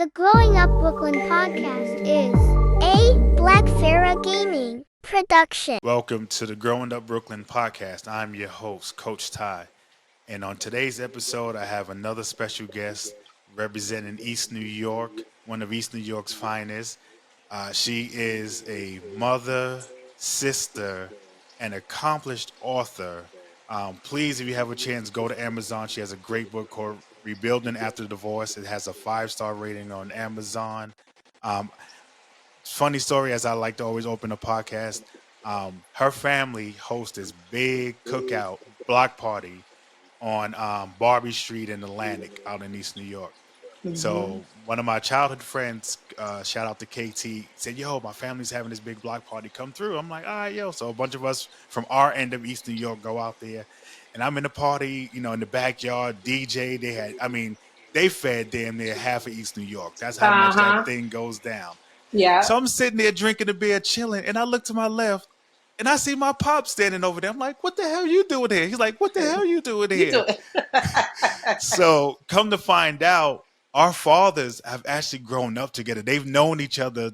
The Growing Up Brooklyn podcast is a Black Pharaoh Gaming production. Welcome to the Growing Up Brooklyn podcast. I'm your host, Coach Ty. And on today's episode, I have another special guest representing East New York, one of East New York's finest. She is a mother, sister, and accomplished author. Please, if you have a chance, go to Amazon. She has a great book called Rebuilding After Divorce. It has a 5-star rating on Amazon. Funny story, as I like to always open a podcast, her family hosts this big cookout block party on Barbie Street in Atlantic out in East New York. So one of my childhood friends, shout out to KT, said, yo, my family's having this big block party, come through. I'm like, all right, yo. So a bunch of us from our end of East New York go out there. And I'm in the party, in the backyard, DJ. They fed damn near half of East New York. That's how much that thing goes down. Yeah. So I'm sitting there drinking a beer, chilling, and I look to my left, and I see my pop standing over there. I'm like, what the hell you doing here? He's like, what the hell you doing here? So come to find out, our fathers have actually grown up together. They've known each other,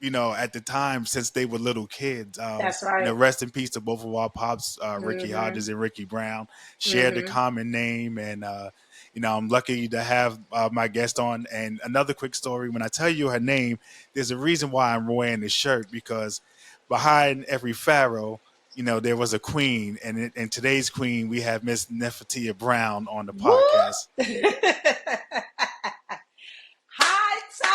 at the time since they were little kids. That's right. Rest in peace to both of our pops, Ricky Hodges and Ricky Brown, shared the common name. And, I'm lucky to have my guest on. And another quick story, when I tell you her name, there's a reason why I'm wearing this shirt, because behind every pharaoh, there was a queen. And in today's queen, we have Miss Nephetia Brown on the podcast. Hi, Ty.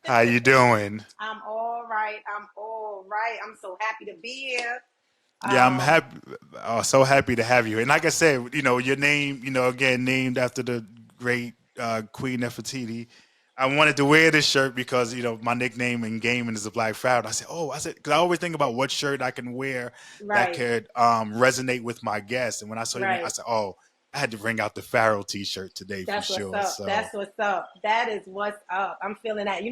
How you doing? I'm all right. I'm so happy to be here. Yeah, I'm happy. So happy to have you. And like I said, your name, again, named after the great Queen Nefertiti. I wanted to wear this shirt because, my nickname in gaming is the Black Pharaoh. I said, because I always think about what shirt I can wear that could resonate with my guests. And when I saw your name, I said, I had to bring out the Pharaoh T-shirt today. That's for sure. What's up. So. That's what's up. That is what's up. I'm feeling that.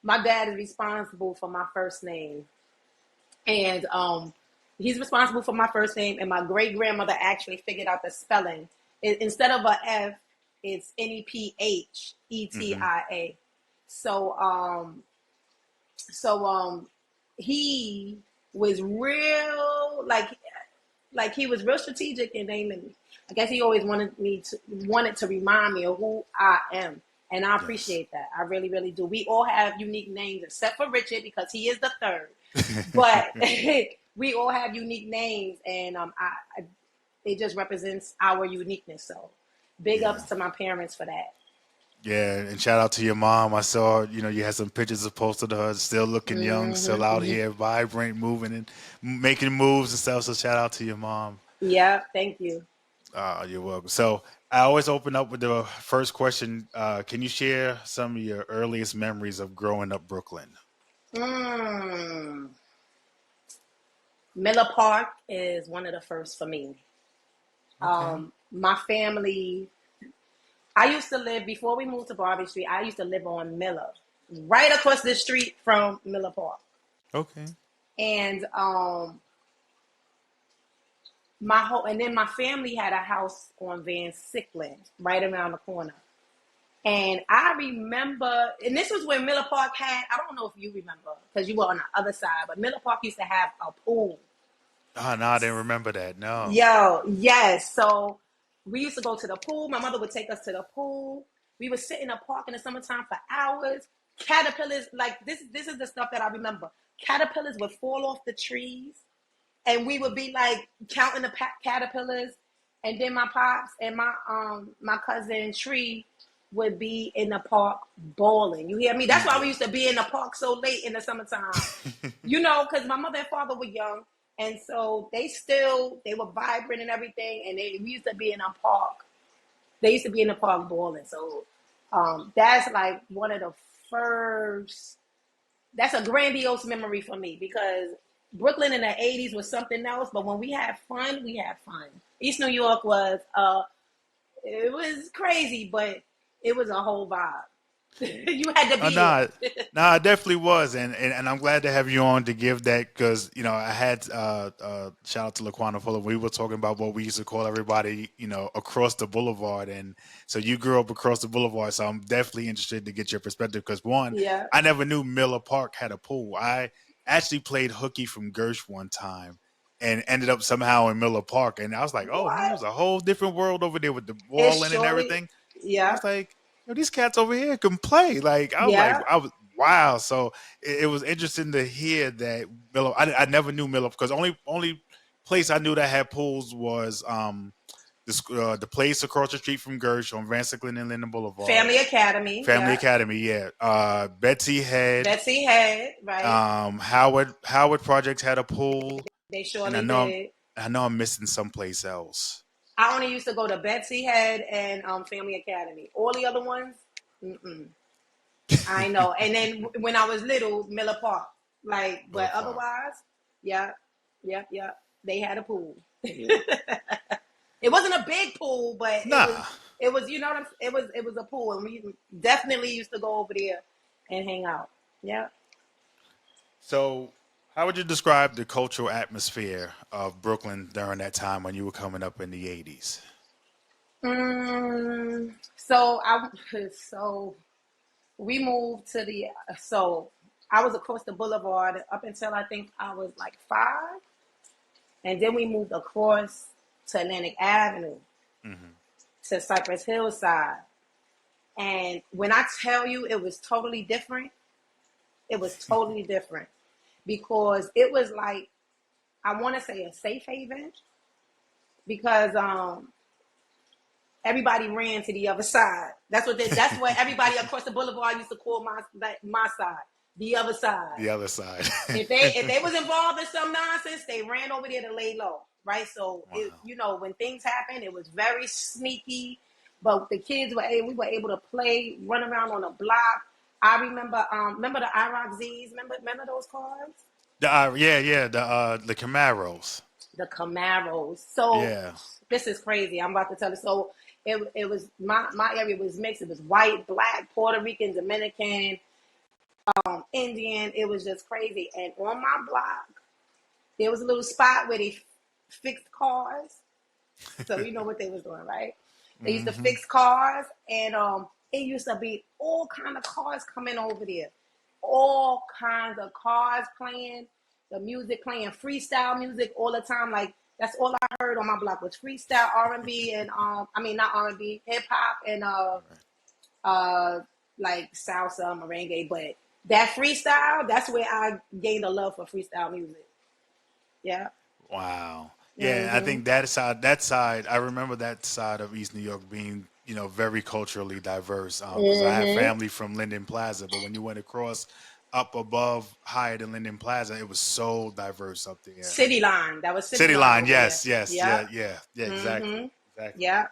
My dad is responsible for my first name. And he's responsible for my first name. And my great-grandmother actually figured out the spelling. Instead of a F, it's Nephetia. So he was real, like he was real strategic in naming me. I guess he always wanted to remind me of who I am. And I appreciate that. I really, really do. We all have unique names except for Richard because he is the third. But we all have unique names, and it just represents our uniqueness. So big ups to my parents for that. Yeah, and shout out to your mom. I saw, you had some pictures posted of her, still looking young, still out here, vibrant, moving and making moves and stuff. So shout out to your mom. Yeah, thank you. You're welcome. So I always open up with the first question. Can you share some of your earliest memories of growing up Brooklyn? Miller Park is one of the first for me. Okay. My family, I used to live, before we moved to Barbie Street, I used to live on Miller, right across the street from Miller Park. Okay. And then my family had a house on Van Sickland, right around the corner. And I remember, and this was when Miller Park had, I don't know if you remember, because you were on the other side, but Miller Park used to have a pool. Oh, no, I didn't remember that, no. Yo, yes. So we used to go to the pool. My mother would take us to the pool. We would sit in the park in the summertime for hours. Caterpillars, this is the stuff that I remember. Caterpillars would fall off the trees, and we would be counting the caterpillars. And then my pops and my cousin Tree would be in the park bowling. You hear me? That's why we used to be in the park so late in the summertime. Because my mother and father were young. And so they were vibrant and everything. And we used to be in a park. They used to be in the park bowling. So that's one of the first, that's a grandiose memory for me, because Brooklyn in the 80s was something else. But when we had fun, we had fun. East New York was, it was crazy, but it was a whole vibe. You had to be No, it. no, it definitely was, and I'm glad to have you on to give that because I had shout out to Laquana Fuller. We were talking about what we used to call everybody, across the boulevard, and so you grew up across the boulevard. So I'm definitely interested to get your perspective because one, Yeah. I never knew Miller Park had a pool. I actually played hooky from Gersh one time. And ended up somehow in Miller Park, and I was like, "Oh man, it was What? a whole different world over there with the It's balling and surely. everything." I Yeah. was like, these cats over here can play. Like Yeah. I was wow. So it was interesting to hear that Miller. I never knew Miller because only place I knew that had pools was the place across the street from Gersh on Vansicklen and Linden Boulevard, Family Academy. Family Yeah. Academy. Yeah, Betsy had Betsy had, right? Howard Projects had a pool, They and I surely know did. I'm missing someplace else. I only used to go to Betsy Head and Family Academy. All the other ones, mm-mm. I know. And then when I was little, Miller Park. Like, Miller but Park. otherwise, yeah, yeah. They had a pool. It wasn't a big pool, but Nah. it was, you know what I'm, it was a pool, and we definitely used to go over there and hang out. Yeah. So, how would you describe the cultural atmosphere of Brooklyn during that time when you were coming up in the '80s? So so we moved to so I was across the boulevard up until I think I was like 5, and then we moved across to Atlantic Avenue Mm-hmm. to Cypress Hillside. And when I tell you it was totally different, it was totally different because it was like I want to say a safe haven because everybody ran to the other side. That's what everybody across the boulevard used to call my side, the other side. The other side. If they was involved in some nonsense, they ran over there to lay low, right? So Wow. when things happened, it was very sneaky. But the kids we were able to play, run around on the block. I remember the IROC Z's. Remember those cars? The Camaros. The Camaros. So Yeah. this is crazy. I'm about to tell you. So it was my area was mixed. It was white, black, Puerto Rican, Dominican, Indian. It was just crazy. And on my block, there was a little spot where they fixed cars. So you know what they was doing, right? They used to Mm-hmm. fix cars, and it used to be all kind of cars coming over there. All kinds of cars playing, the music playing freestyle music all the time. Like that's all I heard on my block was freestyle R&B and I mean not R&B, hip hop and like salsa, merengue. But that freestyle, that's where I gained a love for freestyle music. Yeah. Wow. Yeah, I Hmm. think that side, I remember that side of East New York being, very culturally diverse. Because I have Hmm. family from Linden Plaza, but when you went across up above, higher than Linden Plaza, it was so diverse up there. City Line. That was City City Line Line, over there. yes, yes, Yeah. yeah, exactly, Hmm. exactly. Yeah.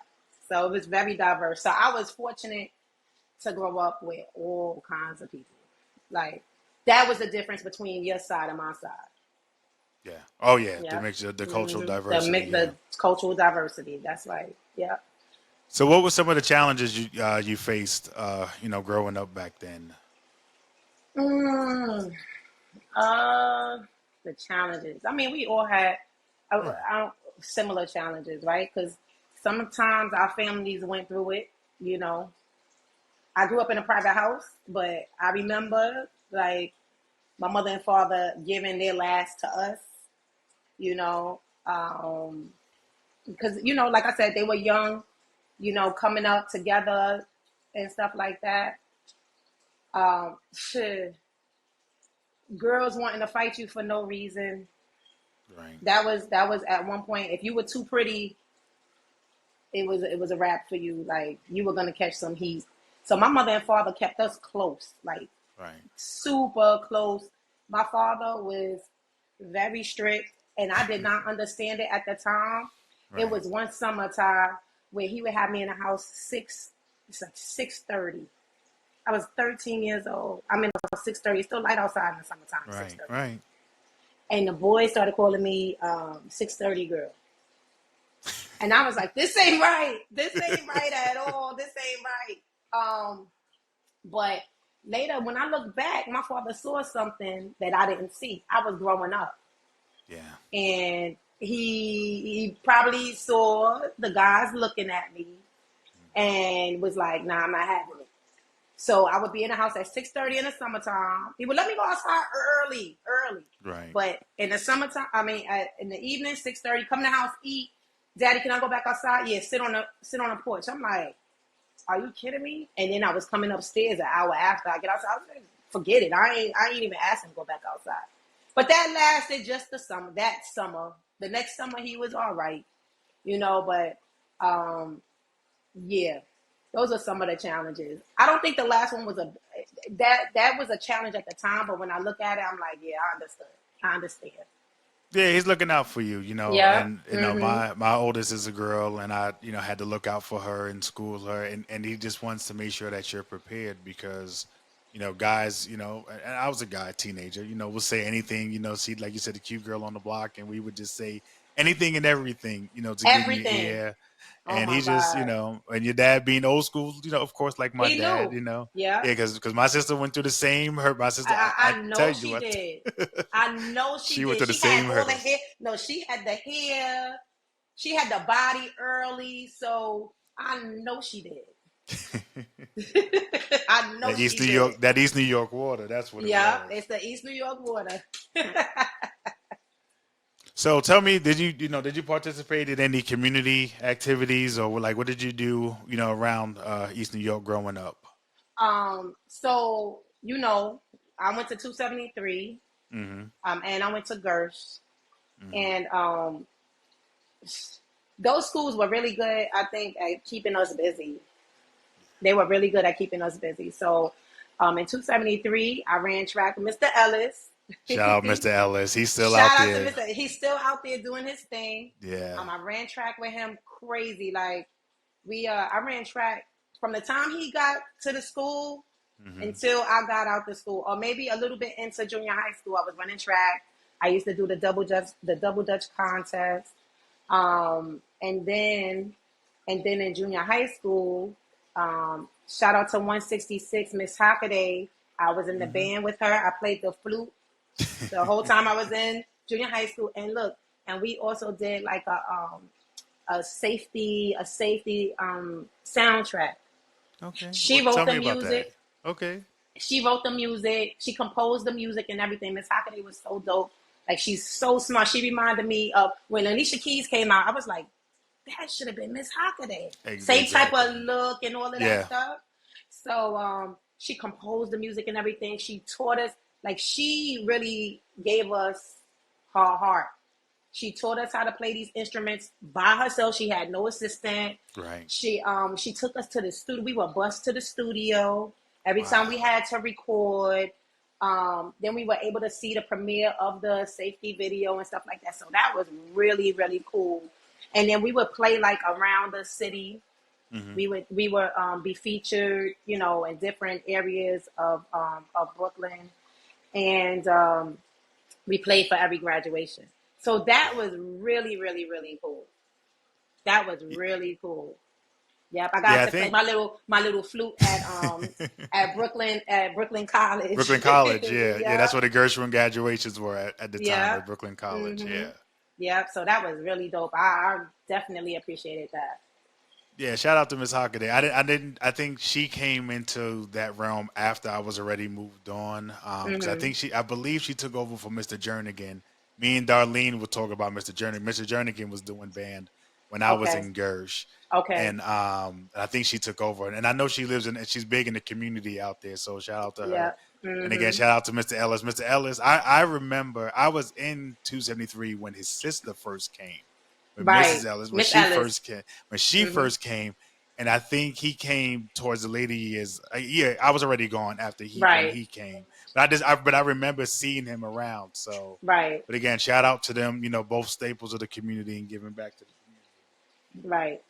So it was very diverse. So I was fortunate to grow up with all kinds of people. Like that was the difference between your side and my side. Yeah. Oh yeah, the Yeah. mixture, the cultural Hmm. diversity. Yeah. The cultural diversity. That's right. Yeah. So, what were some of the challenges you faced, growing up back then? Mm, uh, the challenges. I mean, we all had Right. similar challenges, right? Because sometimes our families went through it. You know, I grew up in a private house, but I remember like my mother and father giving their last to us. You know, because like I said, they were young. Coming up together and stuff like that. Shit, girls wanting to fight you for no reason. Right. That was at one point. If you were too pretty, it was a wrap for you. Like you were gonna catch some heat. So my mother and father kept us close, like Right. super close. My father was very strict, and I did not understand it at the time. It Right. was one summertime where he would have me in the house it's like 6:30. I was 13 years old. I'm in the house 6:30. It's still light outside in the summertime, Right. 6:30. Right. And the boys started calling me 6:30 girl. And I was like, this ain't right. This ain't right at all. This ain't right. But later, when I look back, my father saw something that I didn't see. I was growing up, Yeah. and he probably saw the guys looking at me and was like, "Nah, I'm not having it." So I would be in the house at 6:30 in the summertime. He would let me go outside early. Right. But in the summertime, in the evening, 6:30, come to the house, eat. Daddy, can I go back outside? Yeah, sit on the porch. I'm like, are you kidding me? And then I was coming upstairs an hour after I get outside. I was like, forget it. I ain't even asking to go back outside. But that lasted just the summer. That summer. The next summer he was all right, but yeah. Those are some of the challenges. I don't think the last one was that was a challenge at the time, but when I look at it, I'm like, yeah, I understand. Yeah, he's looking out for you, Yeah. and Mhm. my oldest is a girl, and I, had to look out for her and school her, and he just wants to make sure that you're prepared because, guys, and I was a guy, teenager, we'll say anything, see, like you said, the cute girl on the block, and we would just say anything and everything, to get in your Everything. ear, Oh and my he just, God. and your dad being old school, of course, like my He dad, knew. Yeah. yeah, because my sister went through the same. My sister, I I tell know you she what. did. I know she She went did. through the She had same all the hurdles. hair. No, she had the hair. She had the body early. So I know she did. I know she did. That East New York water. That's what it Yeah, was. it's the East New York water. So tell me, did you participate in any community activities or like what did you do, around East New York growing up? So I went to 273, Mm-hmm. and I went to Gersh, Mm-hmm. and those schools were really good. I think at keeping us busy. They were really good at keeping us busy. So, in 273, I ran track with Mr. Ellis. Shout out Mr. Ellis. He's still out Shout out to there. Mr. He's still out there doing his thing. Yeah. I ran track with him crazy. Like I ran track from the time he got to the school Mm-hmm. until I got out the school, or maybe a little bit into junior high school. I was running track. I used to do the double dutch contest, and then in junior high school, shout out to 166 Miss Hockaday. I was in the Mm-hmm. band with her. I played the flute the whole time I was in junior high school. And look, and we also did like a safety soundtrack. Okay. Well, She wrote tell the me about that. music. Okay. She wrote the music. She composed the music and everything. Miss Hockaday was so dope. Like she's so smart. She reminded me of when Alicia Keys came out. I was like, that should have been Miss Hockaday. Same type Exactly. of look and all of that Yeah. stuff. So she composed the music and everything. She taught us, like she really gave us her heart. She taught us how to play these instruments by herself. She had no assistant. Right. She took us to the studio. We were bused to the studio every time we Wow. had to record. Then we were able to see the premiere of the safety video and stuff like that. So that was really, really cool. And then we would play like around the city. Mm-hmm. We would be featured, in different areas of Brooklyn, and we played for every graduation. So that Yeah. was really, really, really cool. That was really cool. Yep, I Yeah, got I to play think my little flute at Brooklyn College. Brooklyn College, yeah. Yeah, that's Yep, where the Gershwin graduations were at the time yep, at Brooklyn College, mhm, yeah. yep. So that was really dope. I definitely appreciated that. Yeah, shout out to Miss Hockaday. I think she came into that realm after I was already moved on. Because Mhm. I believe she took over for Mr. Jernigan. Me and Darlene would talk about Mr. Jernigan. Mr. Jernigan was doing band when I was Okay. in Gersh. Okay. And I think she took over. And I know and she's big in the community out there. So shout out to her. Yep. And again, Mhm. shout out to Mr. Ellis. Mr. Ellis, I remember I was in 273 when his sister first came with Mrs. Right. Ellis Miss Ellis. when she Mhm. first came, and I think he came towards the later years. Yeah, I was already gone after when Right. he came, but I remember seeing him around. So, Right. but again, shout out to them. Both staples of the community and giving back to the community. Right.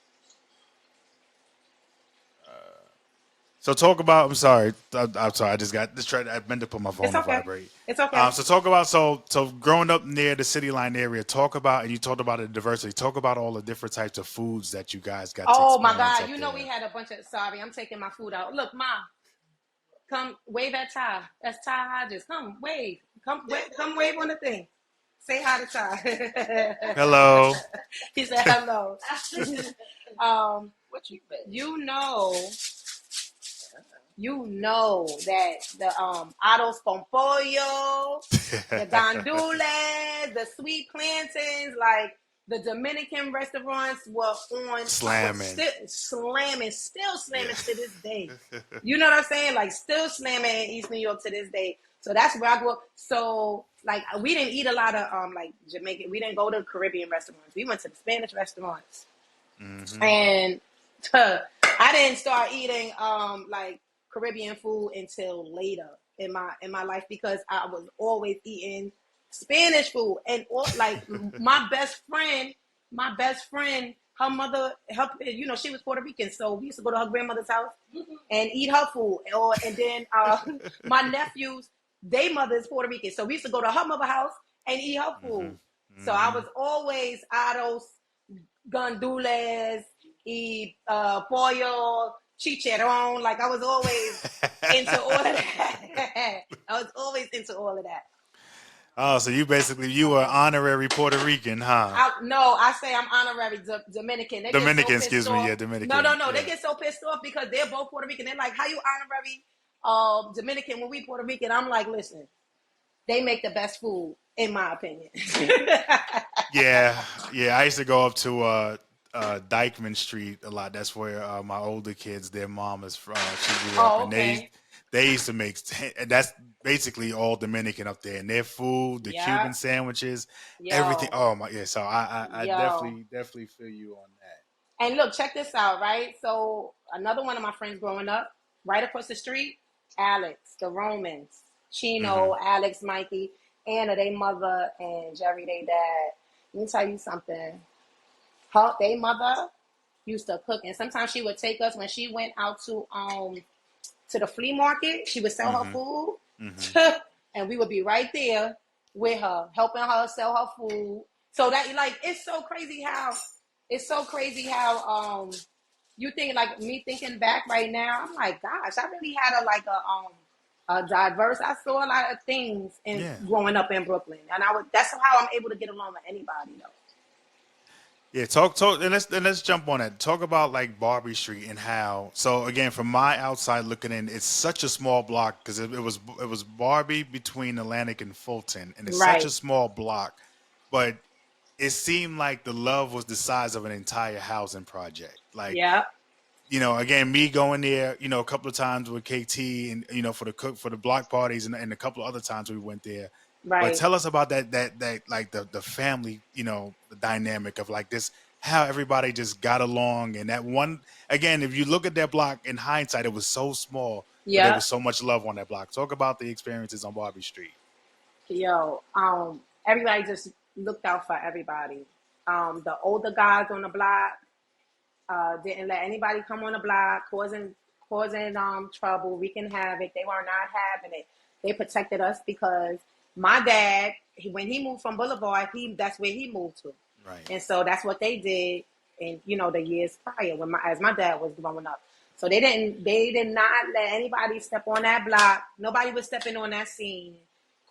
So talk about. I'm sorry. I just got distracted. I meant to put my It's phone on okay. vibrate. It's okay. So talk about so growing up near the city line area. Talk about and you talked about the diversity. Talk about all the different types of foods that you guys got to Oh my experience God! up We there. had a bunch of. Sorry, I'm taking my food out. Look, Mom. Come wave at Ty. That's Ty Hodges. Come wave. Come wave on the thing. Say hi to Ty. Hello. He said hello. What you bet? You know that the arroz con pollo, the gandules, the sweet plantains, like the Dominican restaurants were on Slamming. still slamming to this day. You know what I'm saying? Like still slamming in East New York to this day. So that's where I grew up. So like we didn't eat a lot of like Jamaican. We didn't go to Caribbean restaurants. We went to the Spanish restaurants. Mm-hmm. And I didn't start eating like Caribbean food until later in my life because I was always eating Spanish food and like my best friend, her mother, she was Puerto Rican, so we used to go to her grandmother's house and eat her food. And then my nephews, their mother is Puerto Rican, so we used to go to her mother's house and eat her food. Mm-hmm. So I was always arroz, gandules, y pollo, chicharrón. Like I was always into all of that. Oh, so you were honorary Puerto Rican, huh? I say I'm honorary Dominican. Dominican, excuse me. Yeah, Dominican. No. Yeah. They get so pissed off because they're both Puerto Rican. They're like, how you honorary Dominican when we Puerto Rican? I'm like, listen, they make the best food, in my opinion. Yeah. I used to go up to Dykeman Street a lot. That's where my older kids, their mom is from. She grew up, and they used to make. That's basically all Dominican up there, and their food, the Cuban sandwiches, everything. Oh my, yeah. So I definitely feel you on that. And look, check this out, right? So another one of my friends growing up, right across the street, Alex, the Romans, Chino, Alex, Mikey, Anna, they mother, and Jerry, they dad. Let me tell you something. They mother used to cook, and sometimes she would take us when she went out to the flea market. She would sell her food, and we would be right there with her, helping her sell her food. So that it's so crazy how you think, like me thinking back right now, I'm like, gosh, I really had a diverse. I saw a lot of things growing up in Brooklyn, and that's how I'm able to get along with anybody though. Yeah, talk, and let's jump on that. Talk about like Barbie Street and how. So again, from my outside looking in, it's such a small block because it was Barbie between Atlantic and Fulton, and it's such a small block, but it seemed like the love was the size of an entire housing project. Like, again, me going there, a couple of times with KT, and for the block parties, and a couple of other times we went there. Right. But tell us about that like the family, the dynamic of like this, how everybody just got along, and that one again. If you look at that block in hindsight, it was so small. Yeah. There was so much love on that block. Talk about the experiences on Barbie Street. Everybody just looked out for everybody. The older guys on the block didn't let anybody come on the block causing trouble, wreaking havoc. They were not having it. They protected us because my dad, when he moved from Boulevard, that's where he moved to. Right. And so that's what they did in, the years prior as my dad was growing up. So they did not let anybody step on that block. Nobody was stepping on that scene,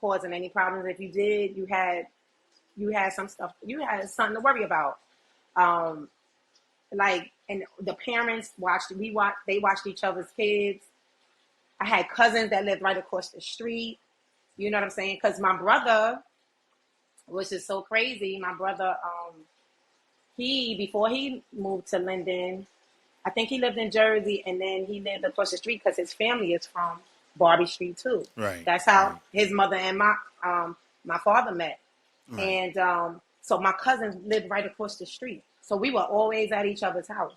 causing any problems. If you did, you had some stuff, you had something to worry about. And the parents they watched each other's kids. I had cousins that lived right across the street. You know what I'm saying? Because my brother, which is so crazy, my brother, before he moved to Linden, I think he lived in Jersey, and then he lived across the street because his family is from Barbie Street too. Right. That's how his mother and my father met. Right. And so my cousins lived right across the street. So we were always at each other's house,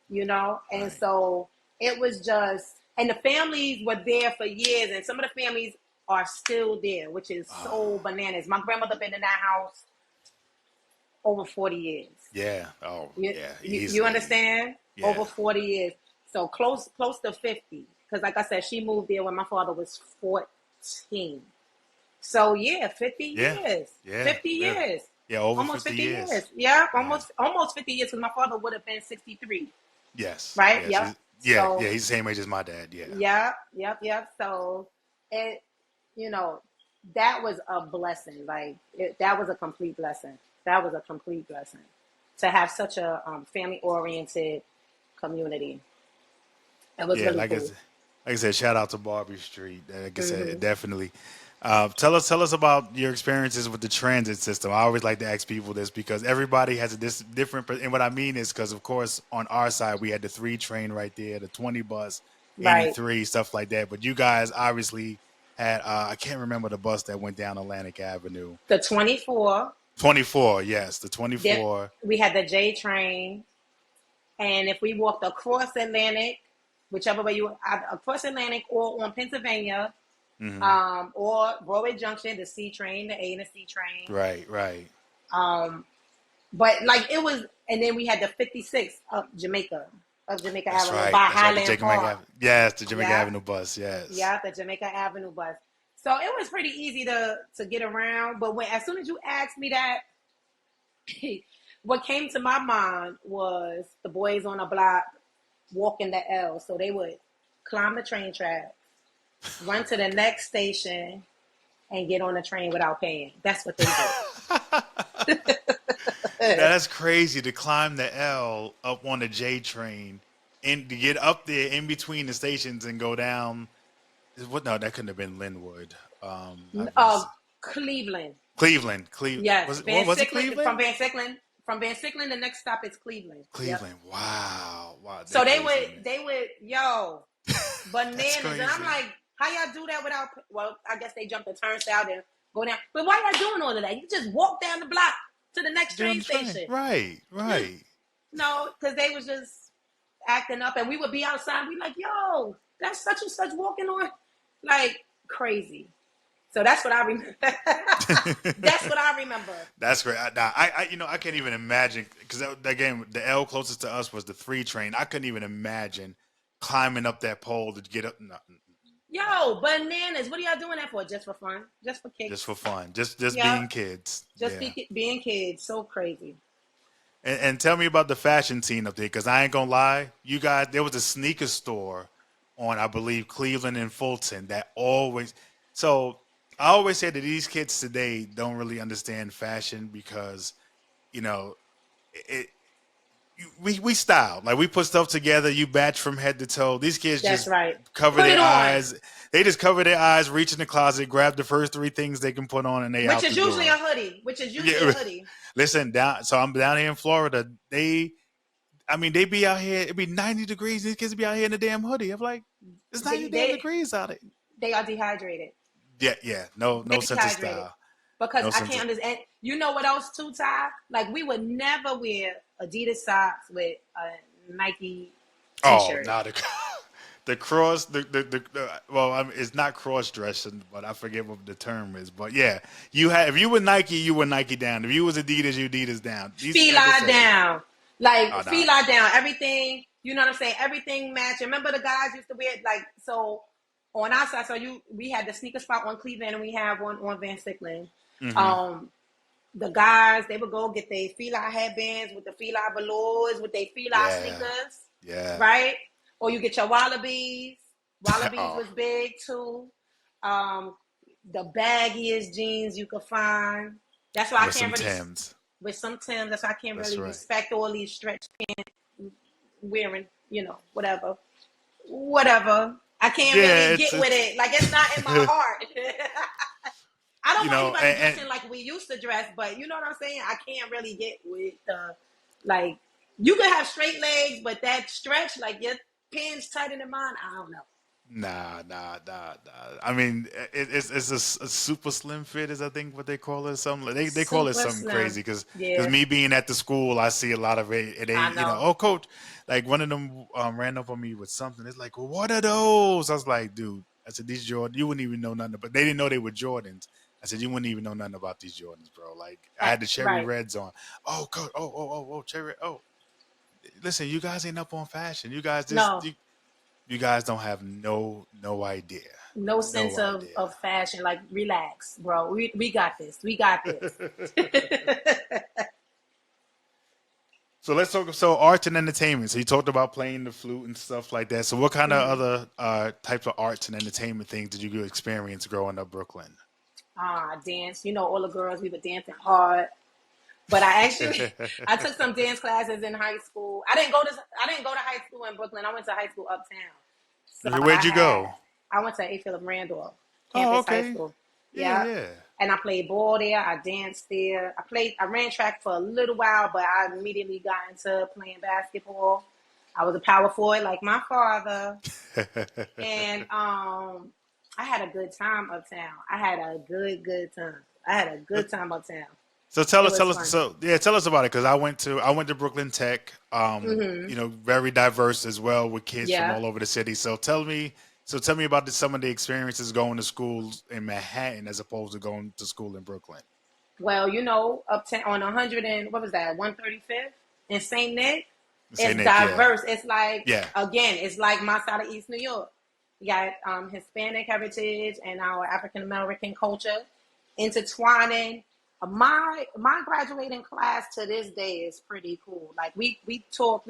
And so it was just, and the families were there for years, and some of the families are still there, which is so bananas. My grandmother been in that house over 40 years. Yeah. Oh, yeah. You understand? Yeah. Over 40 years. So close to 50. Because like I said, she moved there when my father was 14. So 50 years. Yeah. 50 years. Yeah, almost 50 years. Yeah, almost 50 years because my father would have been 63. Yes. Right? Yes. Yeah, So, yeah, he's the same age as my dad. Yeah. yep. So it, you know, that was a blessing. Like that was a complete blessing. That was a complete blessing to have such a family oriented community. It was Yeah, really cool. like I said, shout out to Barbie Street. Like I said, Hmm. definitely. Tell us about your experiences with the transit system. I always like to ask people this because everybody has a different. And what I mean is because, of course, on our side we had the 3 train right there, the 20 bus, Right. 83 stuff like that. But you guys obviously had I can't remember the bus that went down Atlantic Avenue. The 24. 24, yes, the Then 24. we had the J train, and if we walked across Atlantic, whichever way you across Atlantic or on Pennsylvania, Hmm. or Broadway Junction, the C train, the A and the C train. Right, right. Um, but like it was, and then we had the 56 up Jamaica That's Avenue right. by That's right. The Highland Jamaica Park. Avenue. Yes, the Jamaica Yeah, Avenue bus. Yes. yeah, the Jamaica Avenue bus. So it was pretty easy to get around. But as soon as you asked me that, what came to my mind was the boys on the block walking the L. So they would climb the train track, run to the next station, and get on the train without paying. That's what they did. That's crazy to climb the L up on the J train and to get up there in between the stations and go down. What? No, that couldn't have been Linwood. I uh, was Cleveland. Cleveland. Yes, Was it? What Van was it? Sicklen from Cleveland. Van Sicklen. From Van Sicklen, the next stop is Cleveland. Yep. Cleveland. Wow. Wow. So That crazy, man. they would, yo, That's bananas, and I'm crazy. like, how y'all do that without? Well, I guess they jump the turnstile and go down. But why y'all doing all of that? You just walk down the block to the next Get on train the train. station. Right. Right. No, because they was just acting up, and we would be outside. We like, yo, that's such and such walking on, like crazy. So that's what I remember. That's what I remember. That's great. I can't even imagine because again, the L closest to us was the 3 train. I couldn't even imagine climbing up that pole to get up. No, no, Yo, bananas. What are y'all doing that for? Just for fun? Just for just kicks? for fun, just Yeah. being kids. Just Yeah. being kids. So crazy. And tell me about the fashion scene up there because I ain't gonna lie, you guys. There was a sneaker store on, I believe, Cleveland and Fulton that always. So I always say that these kids today don't really understand fashion because you know it, we style. Like we put stuff together, you batch from head to toe. These kids That's just right. cover Put it their on. eyes. They just cover their eyes, reach in the closet, grab the first 3 things they can put on, and they Which out is the usually door. a hoodie. Which is usually a Yeah. hoodie. Listen, so I'm down here in Florida. They be out here. It'd be 90 degrees. These kids be out here in a damn hoodie. I'm like, it's 90 damn They degrees out there. they are dehydrated. Yeah, yeah. No, They no sense of dehydrated. style. Because No I sense can't of. understand. You know what else too, Ty? Like we would never wear Adidas socks with a Nike Oh, t-shirt. not the cross. Well, I mean, it's not cross dressing, but I forget what the term is. But yeah, if you were Nike, you were Nike down. If you was Adidas, you Adidas down. Like I Fila said, down. Like oh no, fila down. Everything, you know what I'm saying? Everything match. Remember the guys used to wear like so on our side, we had the sneaker spot on Cleveland and we have one on Van Sicklen. hmm Um the guys, they would go get their fila headbands with the fila velours, with their fila yeah, sneakers, yeah. right? Or you get your wallabies. Wallabies Oh, was big too. Um, the baggiest jeans you could find. That's why I with can't some really Tims. with some Timbs. That's why I can't That's really right. respect all these stretch pants wearing. Whatever, whatever. I can't Yeah, really it's get with it. Like it's not in my heart. I don't you want know, anybody and dressing like we used to dress, but you know what I'm saying? I can't really get with the like you can have straight legs, but that stretch, like your pants tighter than mine, I don't know. nah. I mean, it's a super slim fit, is I think what they call it. Something they call it Super something crazy slim. because Yeah, me being at the school, I see a lot of it. It I ain't know. oh coach, like one of them ran up on me with something. It's like, well, what are those? I was like, dude, I said these Jordan, you wouldn't even know nothing, but they didn't know they were Jordans. I said you wouldn't even know nothing about these Jordans, bro. Like I had the cherry Right. reds on. Oh, coach. Oh, cherry. Oh, listen, you guys ain't up on fashion. You guys No, you guys don't have no idea. no sense No idea. of fashion. Like, relax, bro. We got this. We got this. So let's talk. So arts and entertainment. So you talked about playing the flute and stuff like that. So what kind of other types of arts and entertainment things did you experience growing up Brooklyn? Dance. You know, all the girls, we were dancing hard. But I took some dance classes in high school. I didn't go to high school in Brooklyn. I went to high school uptown. So Where'd you go? I went to A. Philip Randolph Oh, campus high okay. school. Yeah, Yeah. yeah. And I played ball there. I danced there. I ran track for a little while, but I immediately got into playing basketball. I was a power forward like my father. And I had a good time uptown. I had a good time. I had a good time uptown. So It was tell us. fun. So yeah, tell us about it because I went to Brooklyn Tech. You know, very diverse as well with kids from Yeah. all over the city. So tell me about some of the experiences going to schools in Manhattan as opposed to going to school in Brooklyn. Well, you know, uptown on 100 and what was that, 135th in St. Nick, Say it's Nick, yeah, diverse. It's like yeah. again, it's like my side of East New York. You got Hispanic heritage and our African American culture intertwining. My graduating class to this day is pretty cool. Like we talk,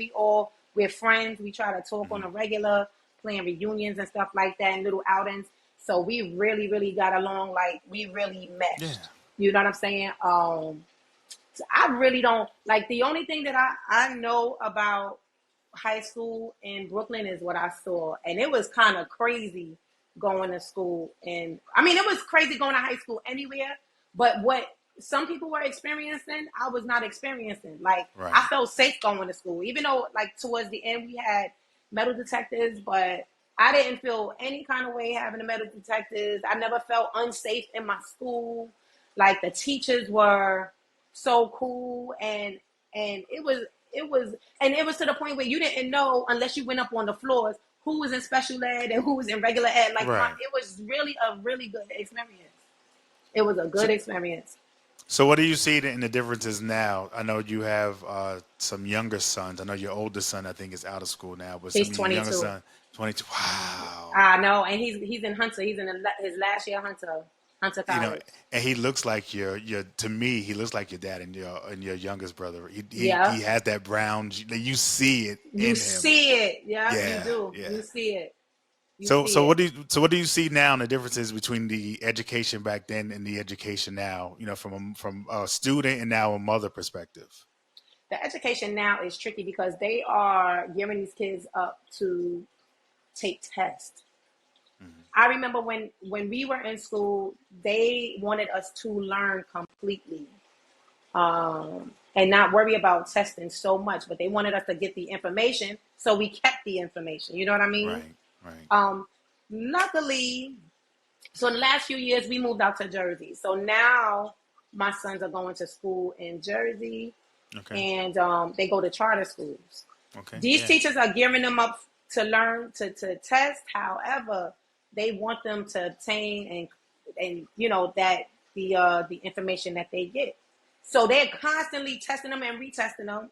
we're friends. We try to talk on a regular, playing reunions and stuff like that, and little outings. So we really got along. Like we really Yeah. meshed. You know what I'm saying? So I really don't like the only thing that I know about high school in Brooklyn is what I saw. And it was kind of crazy going to school. And I mean, it was crazy going to high school anywhere. But what some people were experiencing, I was not experiencing. Like, Right. I felt safe going to school, even though, like, towards the end we had metal detectors, but I didn't feel any kind of way having the metal detectors. I never felt unsafe in my school. Like, the teachers were so cool, and it was to the point where you didn't know unless you went up on the floors who was in special ed and who was in regular ed. Like Right. it was really a really good experience. It was a good experience. So what do you see in the differences now? I know you have some younger sons. I know your oldest son, I think, is out of school now, but some He's of your younger 22. son, 22. Wow. I know, and he's in Hunter. He's in his last year Hunter You know, College. and he looks like your to me, he looks like your dad and your youngest brother. Yeah, He has that brown. You see it in you him. see it. Yeah, you Yeah, do. yeah. You see it. You So see it. what do you see now in the differences between the education back then and the education now? You know, from a student and now a mother perspective. The education now is tricky because they are gearing these kids up to take tests. I remember when we were in school, they wanted us to learn completely, and not worry about testing so much. But they wanted us to get the information, so we kept the information. You know what I mean? Right, right. Luckily, so in the last few years, we moved out to Jersey. So now my sons are going to school in Jersey, Okay, and they go to charter schools. okay, These yeah, teachers are gearing them up to learn to test. However, they want them to obtain and you know that the information that they get. So they're constantly testing them and retesting them,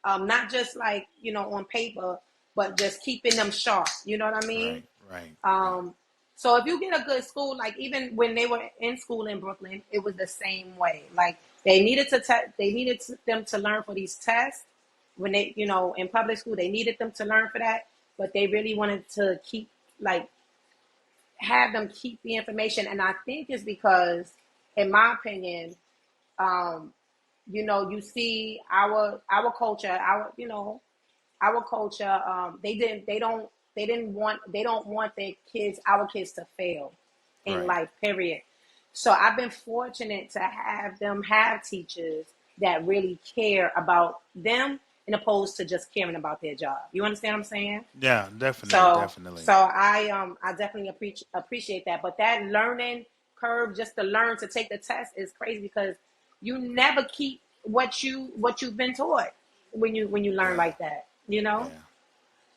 not just like on paper, but just keeping them sharp. You know what I mean? right, right, right, Um, so if you get a good school, like even when they were in school in Brooklyn, it was the same way. Like they needed them to learn for these tests. When they, in public school, they needed them to learn for that, but they really wanted to have them keep the information. And I think it's because, in my opinion, um, you see our culture, our culture, they don't want our kids to fail in right. life, period. So I've been fortunate to have them have teachers that really care about them, in opposed to just caring about their job. You understand what I'm saying? Yeah, definitely, So definitely. so I definitely appreciate that. But that learning curve, just to learn to take the test, is crazy because you never keep what you've been taught when you learn Yeah, like that. You know? yeah.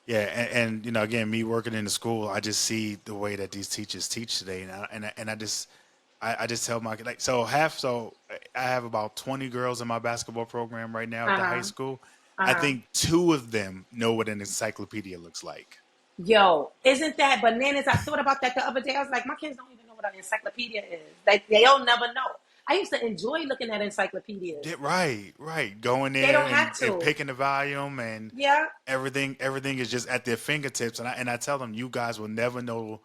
Yeah, and again, me working in the school, I just see the way that these teachers teach today, and I just tell my like so I have about 20 girls in my basketball program right now at Uh the high huh. school. Uh I huh. think two of them know what an encyclopedia looks like. Yo, isn't that bananas? I thought about that the other day. I was like, my kids don't even know what an encyclopedia is. They'll never know. I used to enjoy looking at encyclopedias. Right. Going They there don't have and to. picking the volume and Yeah, everything is just at their fingertips. And I tell them, you guys will never know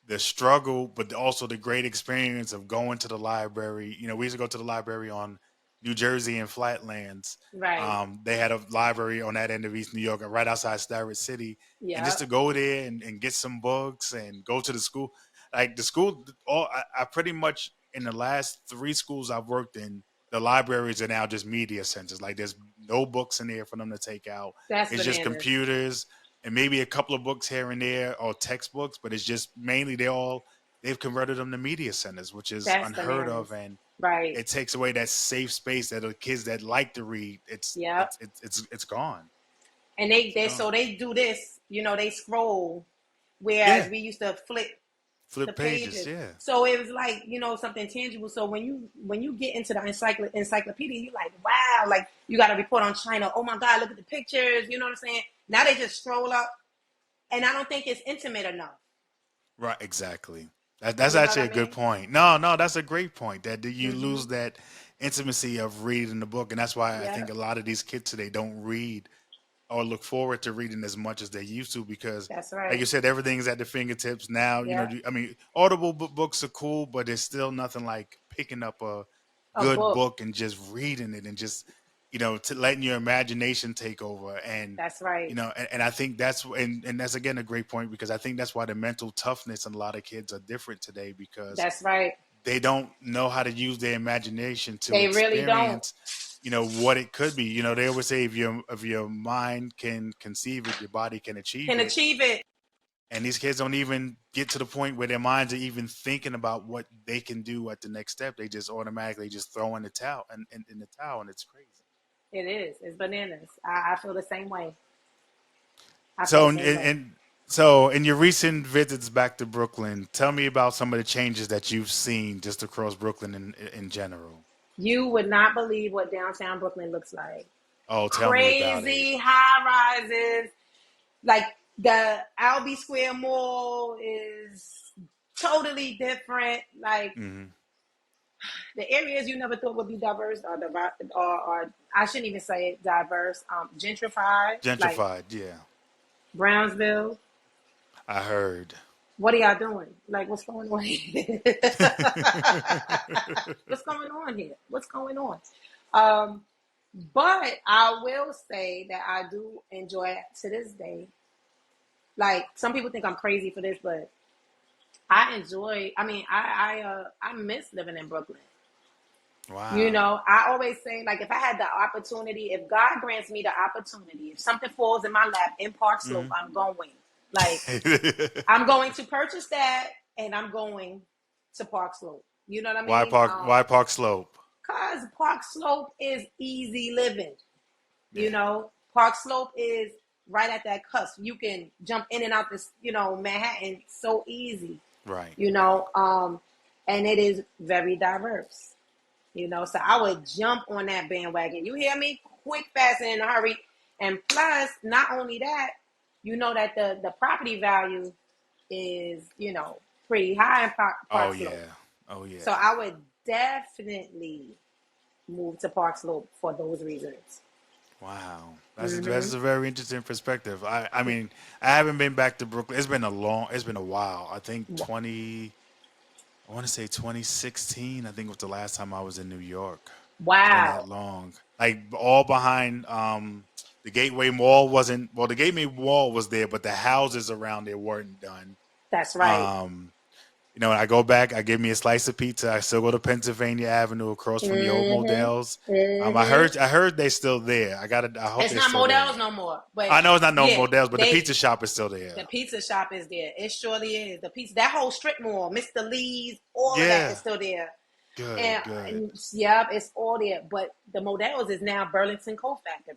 the struggle, but also the great experience of going to the library. We used to go to the library on New Jersey and Flatlands. right. They had a library on that end of East New York, right outside Starrett City, and Yeah, just to go there and get some books and go to the school, like the school. I pretty much in the last 3 schools I've worked in, the libraries are now just media centers. Like there's no books in there for them to take out. that's It's just bananas. computers and maybe a couple of books here and there or textbooks, but it's just mainly they've converted them to media centers, which is That's unheard bananas. of, and Right. it takes away that safe space that the kids that like to read. Yep. It's gone. And It's so gone. they do this, they scroll, whereas Yeah, we used to flip the flip pages. pages. Yeah, So it was like, something tangible. So when you get into the encyclopedia, you're like, wow, like you got a report on China. Oh my God, look at the pictures. You know what I'm saying? Now they just scroll up, and I don't think it's intimate enough. right. Exactly. That's You know what actually a I good mean? point. No, that's a great point. That you Mm-hmm. lose that intimacy of reading the book, and that's why I Yeah, think a lot of these kids today don't read or look forward to reading as much as they used to because, that's like right. you said, everything's at the fingertips now. Yeah, I mean, Audible books are cool, but there's still nothing like picking up a a good book. book and just reading it and just to letting your imagination take over. And That's right. and I think and that's again a great point because I think that's why the mental toughness in a lot of kids are different today because That's right. they don't know how to use their imagination to They really don't. experience what it could be. They always say if your mind can conceive it, your body can achieve Can it. achieve it. And these kids don't even get to the point where their minds are even thinking about what they can do at the next step. They just automatically just throw in the towel in the towel, and it's crazy. It is. It's bananas. I feel the same way. I feel So the and, same way. and so in your recent visits back to Brooklyn, tell me about some of the changes that you've seen just across Brooklyn in general. You would not believe what downtown Brooklyn looks like. Oh, tell me about it. Crazy high rises. Like the Albee Square Mall is totally different. Like Hmm. the areas you never thought would be diverse or I shouldn't even say it diverse. Gentrified. Like Gentrified, yeah. Brownsville. I heard. What are y'all doing? Like, what's going on here? What's going on here? What's going on? Um, but I will say that I do enjoy it to this day. Like some people think I'm crazy for this, but I enjoy. I mean, I miss living in Brooklyn. Wow. I always say like if I had the opportunity, if God grants me the opportunity, if something falls in my lap in Park Slope, Hmm. I'm going. Like I'm going to purchase that, and I'm going to Park Slope. You know what I Why mean? Park? Why Park Slope? Cause Park Slope is easy living. Yeah. Park Slope is right at that cusp. You can jump in and out this, Manhattan so easy. Right. You Right. know, and it is very diverse. So I would jump on that bandwagon. You hear me? Quick, fast, and in a hurry. And plus, not only that, you know that the property value is, pretty high in Oh Park Slope. yeah. Oh yeah. So I would definitely move to Park Slope for those reasons. Wow. Hmm. That's a very interesting perspective. I mean, I haven't been back to Brooklyn. It's been a while. I think I want to say 2016, I think was the last time I was in New York. It's been that Wow. long. Like all behind the Gateway Mall wasn't well, the Gateway Mall was there, but the houses around there weren't done. That's right. Um when I go back, I give me a slice of pizza. I still go to Pennsylvania Avenue across from the old Hmm. Models. Hmm. I heard they're still there. I hope It's they're not still there. Models no more, but I know it's not no yeah, Models, but the pizza shop is still there. the pizza shop is there. It surely is. The pizza, that whole strip mall, Mr. Lee's, all of that Yeah. is still there. Good, good. And yeah, it's all there. But the Models is now Burlington Coat Factory.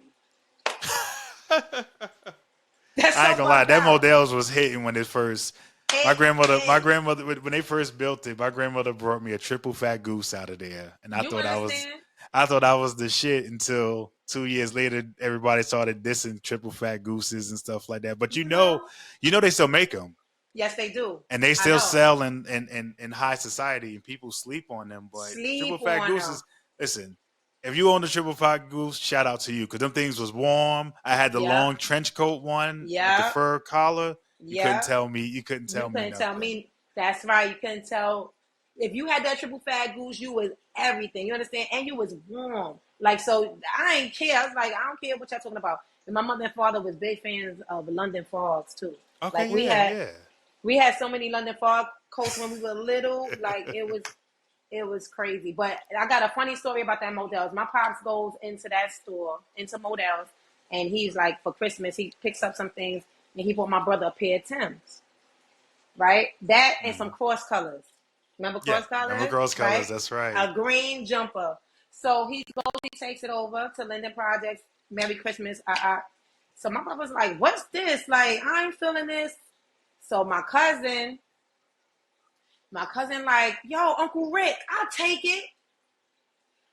That's I so ain't gonna lie, fucked that up. Models was hitting when it first. My Hey, grandmother, when they first built it, my grandmother brought me a triple fat goose out of there, and you understand? I thought I was the shit until 2 years later, everybody started dissing triple fat gooses and stuff like that. But You know? they still make them. Yes, they do. And they I still know. sell in high society, and people sleep on them. But triple Sleep fat on them. gooses, listen, if you own the triple fat goose, shout out to you, because them things was warm. I had the Yep. long trench coat one with the Yep. fur collar. You couldn't Yep. tell me. You couldn't You tell me couldn't tell nothing. me. That's right. You couldn't tell. If you had that triple fat goose, you was everything. You understand? And you was warm. Like, so I ain't care. I was like, I don't care what y'all talking about. And my mother and father was big fans of London Frogs too. Okay, Like yeah, yeah. we had so many London Frog coats when we were little. Like it was crazy. But I got a funny story about that Models. My pops goes into that store, into Models, and he's like, for Christmas, he picks up some things and he bought my brother a pair of Timbs. Right? That and some cross colors. Remember cross colors? Remember cross colors, Right? that's right. A green jumper. So he takes it over to Linden Projects. Merry Christmas. So my brother's like, what's this? Like, I ain't feeling this. So my cousin like, yo, Uncle Rick, I'll take it.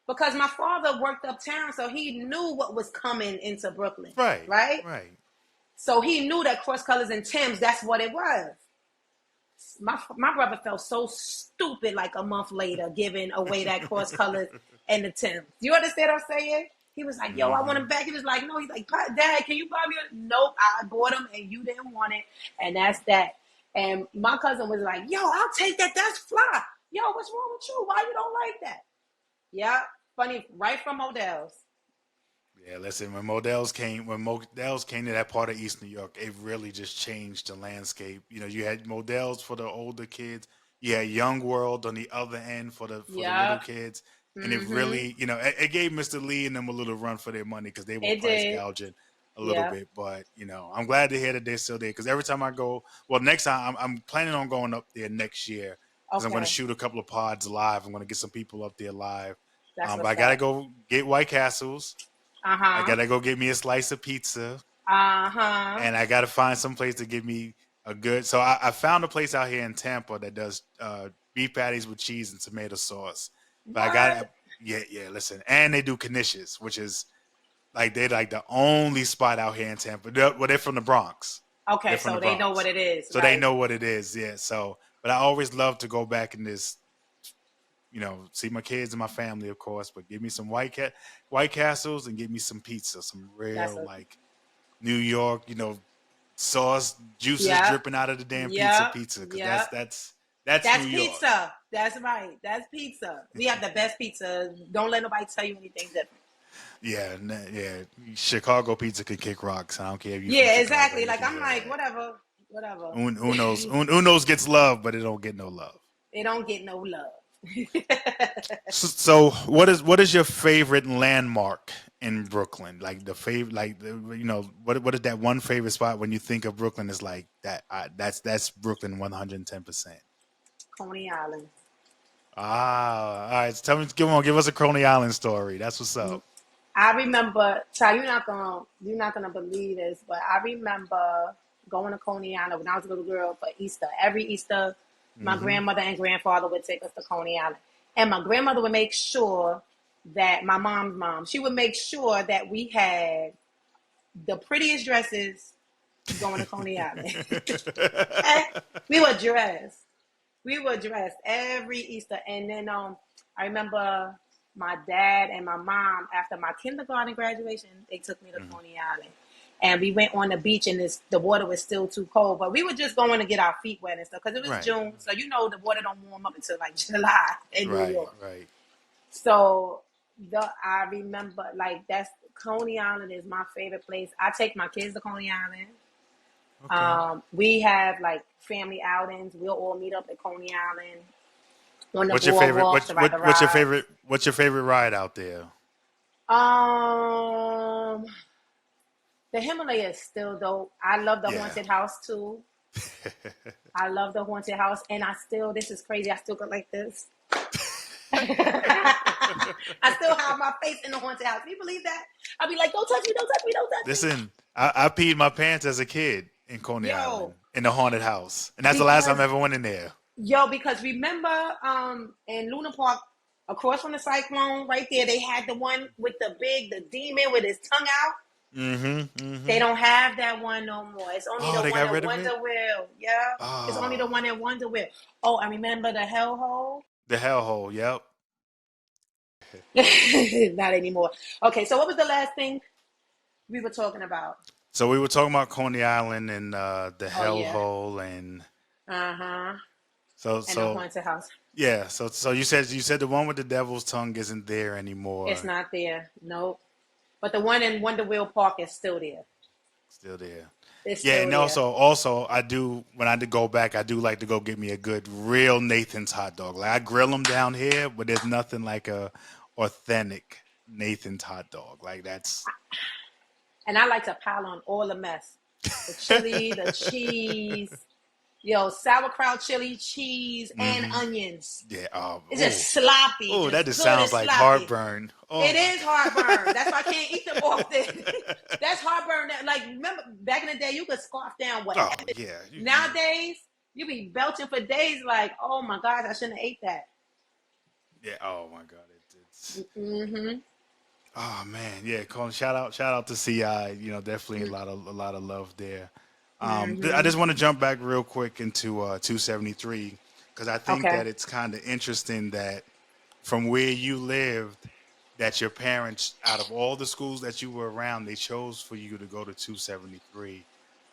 Because my father worked uptown, so he knew what was coming into Brooklyn. Right. Right? Right. So he knew that cross colors and Timbs, that's what it was. My brother felt so stupid like a month later giving away that cross colors and the Timbs. Do you understand what I'm saying? He was like, yo, I want him back. He was like, no. He's like, Dad, can you buy me a... Nope, I bought him and you didn't want it. And that's that. And my cousin was like, yo, I'll take that. That's fly. Yo, what's wrong with you? Why you don't like that? Yeah, funny, right from Models. Yeah, listen, when Models came to that part of East New York, it really just changed the landscape. You know, you had Models for the older kids, you had Young World on the other end for the little kids, and it really, you know, it gave Mr. Lee and them a little run for their money because they were price gouging a little bit. But you know, I'm glad to hear that they're still there because every time I go, well, next time I'm planning on going up there next year because I'm going to shoot a couple of pods live. I'm going to get some people up there live. But I gotta go get White Castles. I gotta go get me a slice of pizza. And I gotta find some place to give me a good. So I found a place out here in Tampa that does beef patties with cheese and tomato sauce. But I got listen, and they do knishes, which is like they're like the only spot out here in Tampa. They're from the Bronx. Okay, so they know what it is. So they know what it is. Yeah. So, but I always love to go back in this. You know, see my kids and my family, of course, but give me some White Castles and give me some pizza, some real like New York, you know, sauce juices dripping out of the damn pizza. Because that's New York. Pizza. That's right. That's pizza. We have the best pizza. Don't let nobody tell you anything different. Yeah. Chicago pizza can kick rocks. I don't care if you. Yeah, exactly. Like I'm like whatever. Uno's gets love, but it don't get no love. It don't get no love. So what is your favorite landmark in Brooklyn? Like the favorite, you know, what is that one favorite spot when you think of Brooklyn? Is like that. That's Brooklyn 110%. Coney Island. All right. So give us a Coney Island story. That's what's up. I remember, Ty, you're not gonna believe this, but I remember going to Coney Island when I was a little girl for Easter. Every Easter, my grandmother and grandfather would take us to Coney Island. And my grandmother would make sure that my mom's mom, she would make sure that we had the prettiest dresses going to Coney Island. We were dressed every Easter. And then I remember my dad and my mom, after my kindergarten graduation, they took me to Coney Island. And we went on the beach, and the water was still too cold. But we were just going to get our feet wet and stuff because it was June. So, you know, the water don't warm up until like July in New York. Right. So, I remember, like, Coney Island is my favorite place. I take my kids to Coney Island. Okay. We have, like, family outings. We'll all meet up at Coney Island. What's your favorite ride out there? The Himalaya is still dope. I love the haunted house too. I love the haunted house, and this is crazy. I still go like this. I still have my face in the haunted house. Can you believe that? I'll be like, don't touch me, don't touch me, don't touch me. Listen, I peed my pants as a kid in Coney Island in the haunted house, and that's the last time I ever went in there. Yo, because remember in Luna Park, across from the Cyclone, right there, they had the one with the demon with his tongue out. They don't have that one no more. It's only Oh, the they one got in rid of it? Wonderville. Yeah. It's only the Oh, one in Wonderville. Oh, I remember the hellhole. the hellhole. Yep. Not anymore. Okay, so what was the last thing we were talking about? So we were talking about Coney Island and the Oh yeah. hellhole, and Uh-huh. so And the so haunted house. yeah. So you said the one with the devil's tongue isn't there It's anymore. not there. Nope. But the one in Wonderville Park is still there. Still there. It's Yeah, still and there. also I do when I go back, I do like to go get me a good real Nathan's hot dog. Like I grill them down here, but there's nothing like a authentic Nathan's hot dog. Like that's And I like to pile on all the mess. The chili, the cheese, sauerkraut, chili, cheese, and hmm onions. yeah. It's just sloppy, Oh, that just just good and sounds like sloppy. heartburn. Oh It my is heartburn. That's why I can't eat them often. god. That's heartburn. Like, remember back in the day, you could scarf down whatever. Oh yeah. Nowadays, you be belching for days. Like, oh my gosh, I shouldn't have ate that. Yeah. Oh my god. It's. Mm-hmm. Oh man. Yeah. Colin, shout out to CI. Definitely a lot of love there. I Mm-hmm. just want to jump back real quick into 273 because I think Okay. that it's kind of interesting that from where you lived, that your parents, out of all the schools that you were around, they chose for you to go to 273.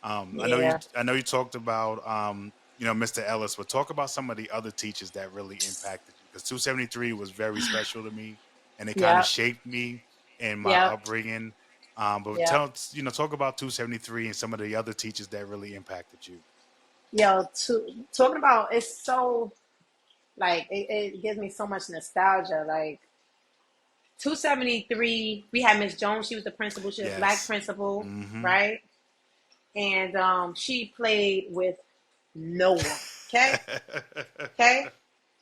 Yeah. I know you talked about Mr. Ellis, but talk about some of the other teachers that really impacted you because 273 was very special to me, and it kind of Yep. shaped me in my Yep. upbringing. But Yep. talk about 273 and some of the other teachers that really impacted you. Talking about it's so like it gives me so much nostalgia. Like 273, we had Miss Jones. She was the principal. She was a black Yes. principal, Hmm. right? And she played with no one. Okay, okay.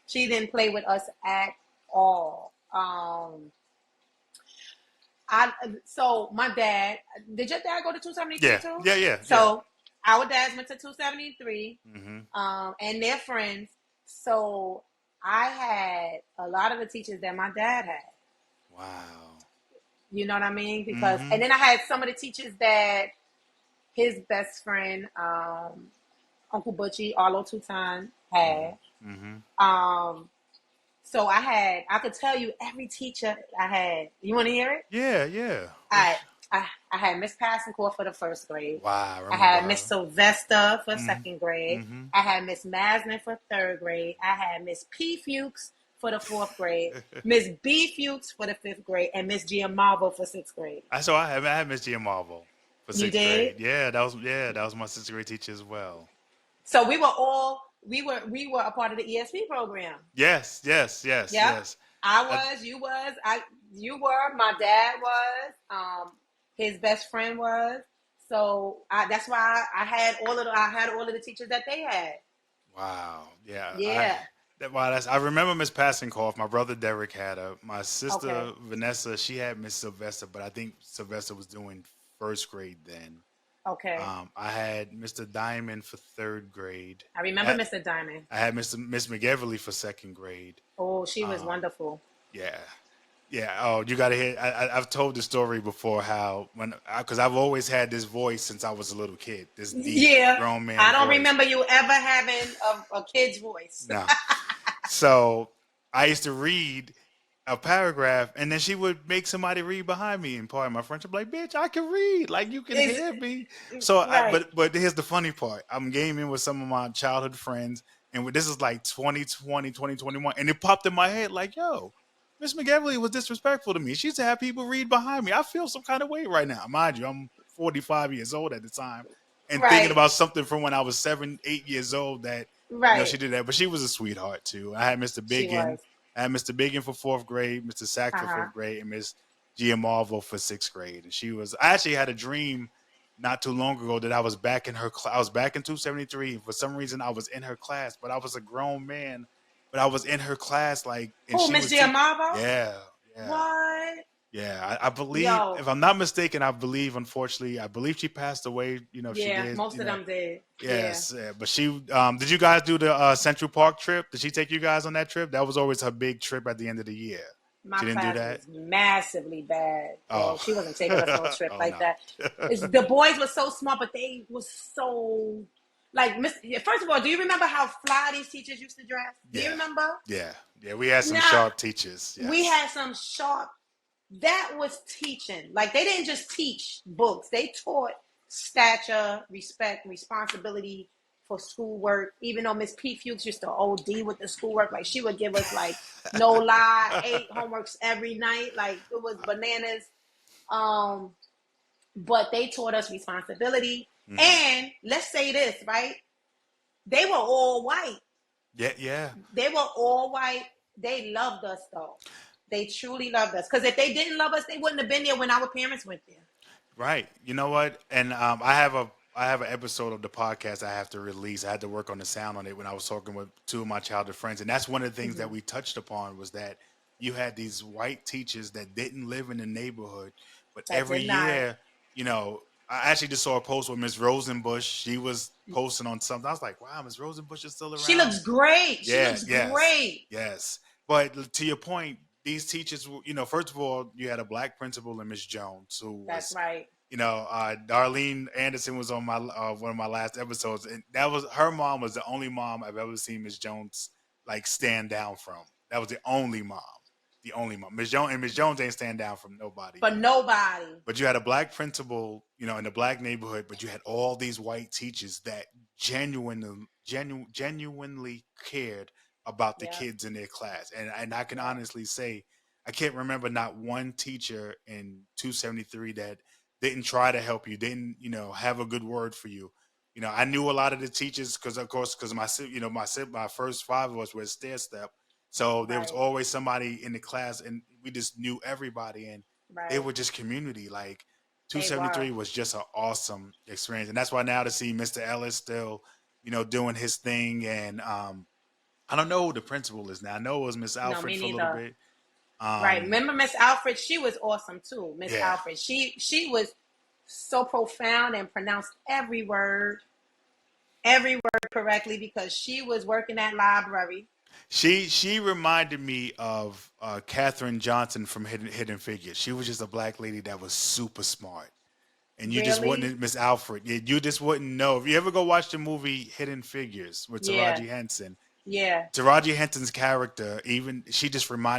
She didn't play with us at all. I so my dad. Did your dad go to 273 Yeah. too? Yeah. Yeah. Yeah. So our dads went to 273, Hmm. and their friends. So I had a lot of the teachers that my dad had. Wow. You know what I mean? Because Hmm. and then I had some of the teachers that his best friend, Uncle Butchie, Arlo Tutan, Hmm. had. Hmm. Um, so I could tell you every teacher I had. You want to hear it? Yeah. Yeah. I I had Miss Passencourt for the first grade. Wow. I I remember had Miss her. Sylvester for Hmm. second grade. Hmm. I had Miss Masner for third grade. I had Miss P. Fuchs for the fourth grade. Miss B. Fuchs for the fifth grade, and Miss Giammalvo for sixth grade. I had Miss Gia Marvel for You sixth did? grade. Yeah, that was my sixth grade teacher as well. So we were a part of the ESP program. Yes, yes, yes, Yep. yes. I I, was, you were, my dad was, his best friend was. So that's why I had all of the teachers that they had. wow. Yeah. Yeah. I remember Miss Passenkoff. My brother Derek had her. My Okay. sister Vanessa, she had Miss Sylvester, but I think Sylvester was doing first grade then. Okay. I had Mr. Diamond for third grade. I remember I, Mr. Diamond. I had Miss McEverly for second grade. Oh, she was Um, wonderful. yeah, yeah. Oh, you got to hear. I've told the story before how because I've always had this voice since I was a little kid. This deep Yeah. grown man I don't voice. remember you ever having a kid's voice. No. So I used to read a paragraph, and then she would make somebody read behind me. And part of my French, I'm like, "Bitch, I can read. Like you can Is hear me." So, right. but here's the funny part. I'm gaming with some of my childhood friends, and this is like 2020, 2021, and it popped in my head like, "Yo, Miss McEverly was disrespectful to me. She used to have people read behind me. I feel some kind of way right now. Mind you, I'm 45 years old at the time, and thinking Right. about something from when I was 7, 8 years old that." She Right. did that, but she was a sweetheart too. I had Mr. She Biggin. was. I had Mr. Biggin for fourth grade, Mr. Sack for Uh-huh. fifth grade, and Miss Gia Marvel for sixth grade. And she was. I actually had a dream not too long ago that I was back in her class. I was back in 273. For some reason, I was in her class, but I was a grown man. But I was in her class, like, and Who, she Miss was teaching. Giammalvo? Yeah, yeah. What? Yeah, I believe, Yo, if I'm not mistaken, unfortunately, I believe she passed away. She yeah, did. most of them did. Yeah. Yes, yeah, but she. Did you guys do the Central Park trip? Did she take you guys on that trip? That was always her big trip at the end of the year. My She didn't do class that? was massively bad. Well, Oh. she wasn't taking us no trip Oh, like no. that. The boys were so smart, but they was so like. First of all, do you remember how fly these teachers used to dress? Do you Yeah. remember? Yeah. Yeah. We had some Now sharp teachers. we Yes. had some sharp. That was teaching. Like they didn't just teach books; they taught stature, respect, responsibility for schoolwork. Even though Miss P. Fuchs used to OD with the schoolwork, like she would give us like no lie 8 homeworks every night. Like it was bananas. Um, but they taught us responsibility. And let's say this, right? They were all white. Yeah. Yeah. They were all white. They loved us though. They truly loved us. Because if they didn't love us, they wouldn't have been there when our parents went there. Right. You know what? And I have an episode of the podcast I have to release. I had to work on the sound on it when I was talking with two of my childhood friends, and that's one of the things that we touched upon was that you had these white teachers that didn't live in the neighborhood, but That every did not. year, you know, I actually just saw a post with Miss Rosenbush. She was posting on something. I was like, wow, Miss Rosenbush is still She around. looks great. She Yeah, looks yes, great. yes. But to your point, these teachers, you know, first of all, you had a black principal and Miss Jones, who That's was, right. you know, Darlene Anderson was on my one of my last episodes, and that was her mom was the only mom I've ever seen Miss Jones like stand down from. That was the only mom. Miss Jones ain't stand down from nobody. But nobody. But you had a black principal, you know, in the black neighborhood, but you had all these white teachers that genuinely cared about the Yeah. kids in their class. And I can honestly say, I can't remember not one teacher in 273 that didn't try to help you, didn't, you know, have a good word for you. You know, I knew a lot of the teachers because, of course, because my first 5 of us were stair step. So there was Right. always somebody in the class, and we just knew everybody. And they Right. were just community. Like They 273 were. was just an awesome experience, and that's why now to see Mr. Ellis still, you know, doing his thing, and I don't know who the principal is now. I know it was Miss No, Alfred me for a little neither. bit. Right. Remember Miss Alfred? She was awesome too. Miss Yeah, Alfred. She was so profound and pronounced every word correctly because she was working that library. she reminded me of Katherine Johnson from Hidden Figures. She was just a black lady that was super smart. And you just Really? wouldn't, Miss Alfred, you just wouldn't know. If you ever go watch the movie Hidden Figures with Yeah. Taraji Henson, Yeah. Taraji Henson's character,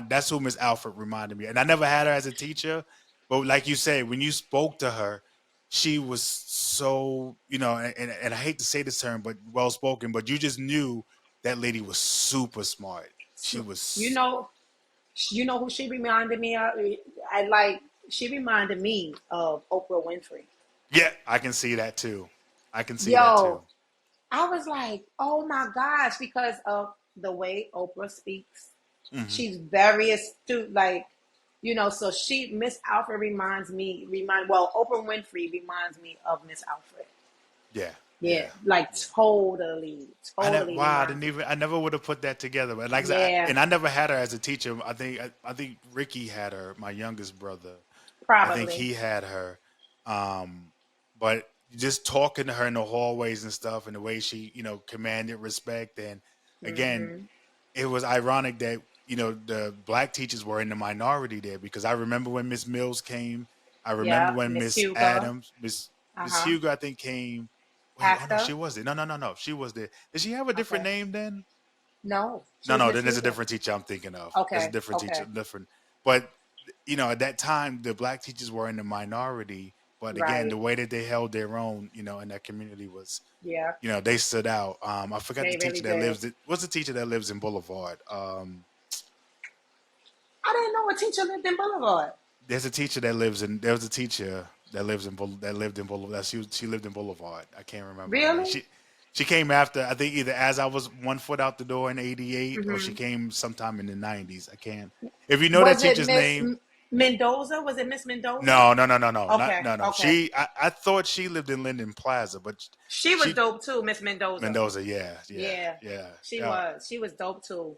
that's who Miss Alfred reminded me. And I never had her as a teacher, but like you say, when you spoke to her, she was so, you know, and I hate to say this term, but well spoken, but you just knew that lady was super smart. She You was, know, who she reminded me of? I like she reminded me of Oprah Winfrey. yeah, I can see that too. I can see that too. Yo, I was like, oh my gosh, because of the way Oprah speaks. Hmm. She's very astute, like, so Miss Alfred Oprah Winfrey reminds me of Miss Alfred. Yeah, Yeah, yeah. like Yeah. totally Wow, reminds me. I never would have put that together. But like I said, Yeah, and I never had her as a teacher. I think Ricky had her, my youngest brother. I think probably. he had her. But just talking to her in the hallways and stuff, and the way she, you know, commanded respect. And again, Hmm. it was ironic that, you know, the black teachers were in the minority there, because I remember when Miss Mills came. I remember Yeah, when Miss Miss Hugo. Adams, Miss Uh-huh. Hugo, I think came. Wait, oh no, she After? was there. No, she was there. Did she have a different Okay. name then? No, she No, was no, Miss then there's a Hugo. different teacher I'm thinking of. There's a Okay, different teacher, okay. different. But you know, at that time, the black teachers were in the minority. But again, the Right. way that they held their own, you know, in that community was, Yeah, you know, they stood out. I forgot the they really teacher that did. lives. What's the teacher that lives in Boulevard? I didn't know a teacher lived in Boulevard. There's a teacher that lives in. There was a teacher that lives in that lived in Boulevard. She lived in Boulevard. I can't remember her name. Really? She came after, I think, either as I was 1 foot out the door in '88, or she Hmm. came sometime in the '90s. I can't. If you know that Was it teacher's Miss name. Mendoza? Was it Miss Mendoza? No, Okay, no. okay. I thought she lived in Linden Plaza, but She was she dope too, Miss Mendoza. Mendoza, yeah, yeah, Yeah, yeah, she yeah. was. She was dope too.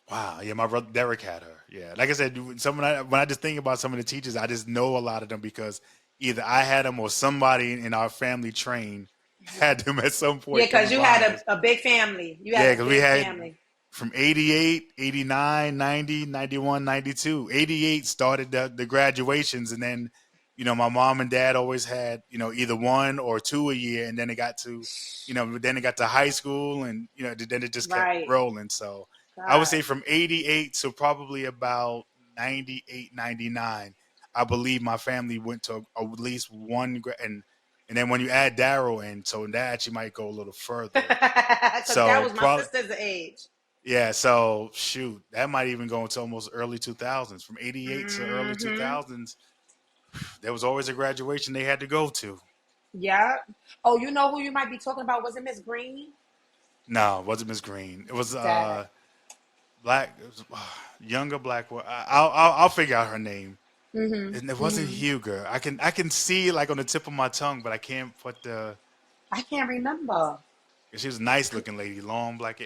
Wow, yeah, my brother Derek had her. Yeah, like I said, when I just think about some of the teachers, I just know a lot of them because either I had them or somebody in our family trained had them at some Yeah, point because coming you had behind us. a big family. You Yeah, had a because we big had family. from 88, 89, 90, 91, 92. 88 started the graduations, and then, my mom and dad always had, either one or two a year, and then it got to, then it got to high school, and, then it just kept Right. rolling. So I would God. say from 88 to probably about 98, 99, I believe my family went to at least one, and then when you add Daryl in, so that actually might go a little further. Because that So was my probably, sister's age. yeah, so shoot, that might even go into almost early 2000s. From 88 to early Mm-hmm. 2000s, there was always a graduation they had to go to. Yeah. Oh, you know who you might be talking about? Was it Miss Green? No, it wasn't Miss Green. It was Sad. black, it was, younger black. I'll figure out her name. Mm-hmm. And it wasn't Mm-hmm. Huger. I can see it like on the tip of my tongue, but I can't put the. I can't remember. She was a nice looking lady, long black.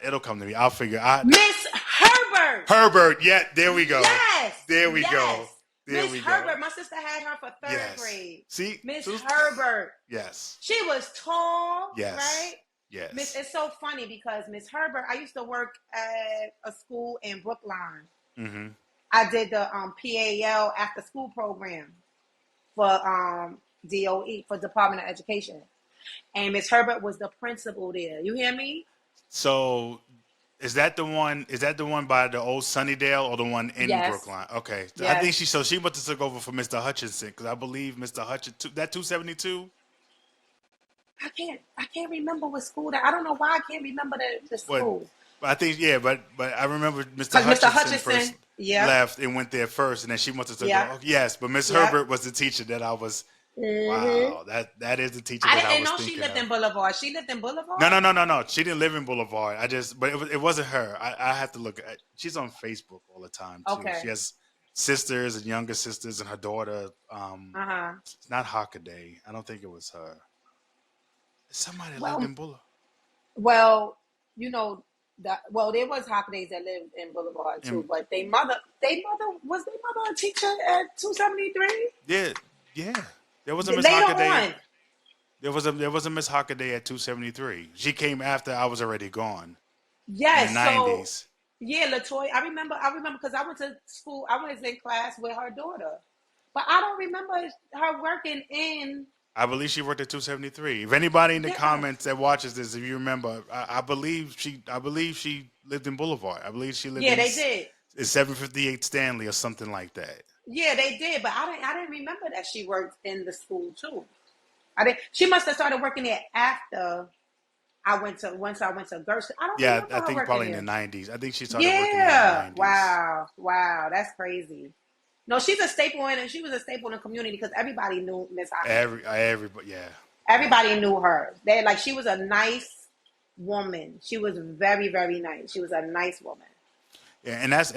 It'll come to me. I'll figure out. Miss Herbert. Herbert. Yeah, there we go. Yes. There we go. Yes. There Miss we go. Herbert. My sister had her for third Yes. grade. See? Miss So Herbert. yes. She was tall, Yes. right? Yes. It's so funny because Miss Herbert, I used to work at a school in Brookline. Mm-hmm. I did the PAL after school program for DOE, for Department of Education. And Miss Herbert was the principal there. You hear me? So is that the one? Is that the one by the old Sunnydale or the one in Yes. Brookline? Okay, I think Yes. she must have took over for Mr. Hutchinson because I believe Mr. Hutchinson that 272. I can't remember what school that. I don't know why I can't remember the But school. I think but I remember Mr. Because Mr. Hutchinson first Hutchinson, yeah, left and went there first, and then she must have took yeah, over. Yes, but Miss yeah. Herbert was the teacher that I was. Hmm. Wow, that is the teacher I that I didn't was know she thinking lived of. in Boulevard. She lived in Boulevard? No, no, no, no, no. She didn't live in Boulevard. But it wasn't her. I have to look at. She's on Facebook all the time too. Okay. She has sisters and younger sisters, and her daughter. Uh-huh. It's not Hockaday. I don't think it was her. It's somebody that lived Well, in Boulevard. well, you know that. Well, there was Hockadays that lived in Boulevard too, And but was their mother a teacher at 273? yeah, yeah. There was a Miss Later Hockaday. on. There was a Miss Hockaday at 273. She came after I was already gone in the Yes. So 90s. yeah, Latoya. I remember because I went to school. I was in class with her daughter, but I don't remember her working in. I believe she worked at 273. If anybody in the Yeah. comments that watches this, if you remember, I believe she lived in Boulevard. I believe she lived Yeah, in they did. 758 Stanley or something like that. Yeah, they did, but I didn't remember that she worked in the school too. I didn't. She must have started working there after once I went to Gerson. I don't Yeah, remember I her think working probably in the there. 90s. I think she started working there in the Yeah. 90s. Wow. Wow. That's crazy. No, she's a staple in it. She was a staple in the community because everybody knew Miss Hockaday. Everybody, yeah, yeah. Everybody knew her. She was a nice woman. She was very, very nice. She was a nice woman. Yeah, and that's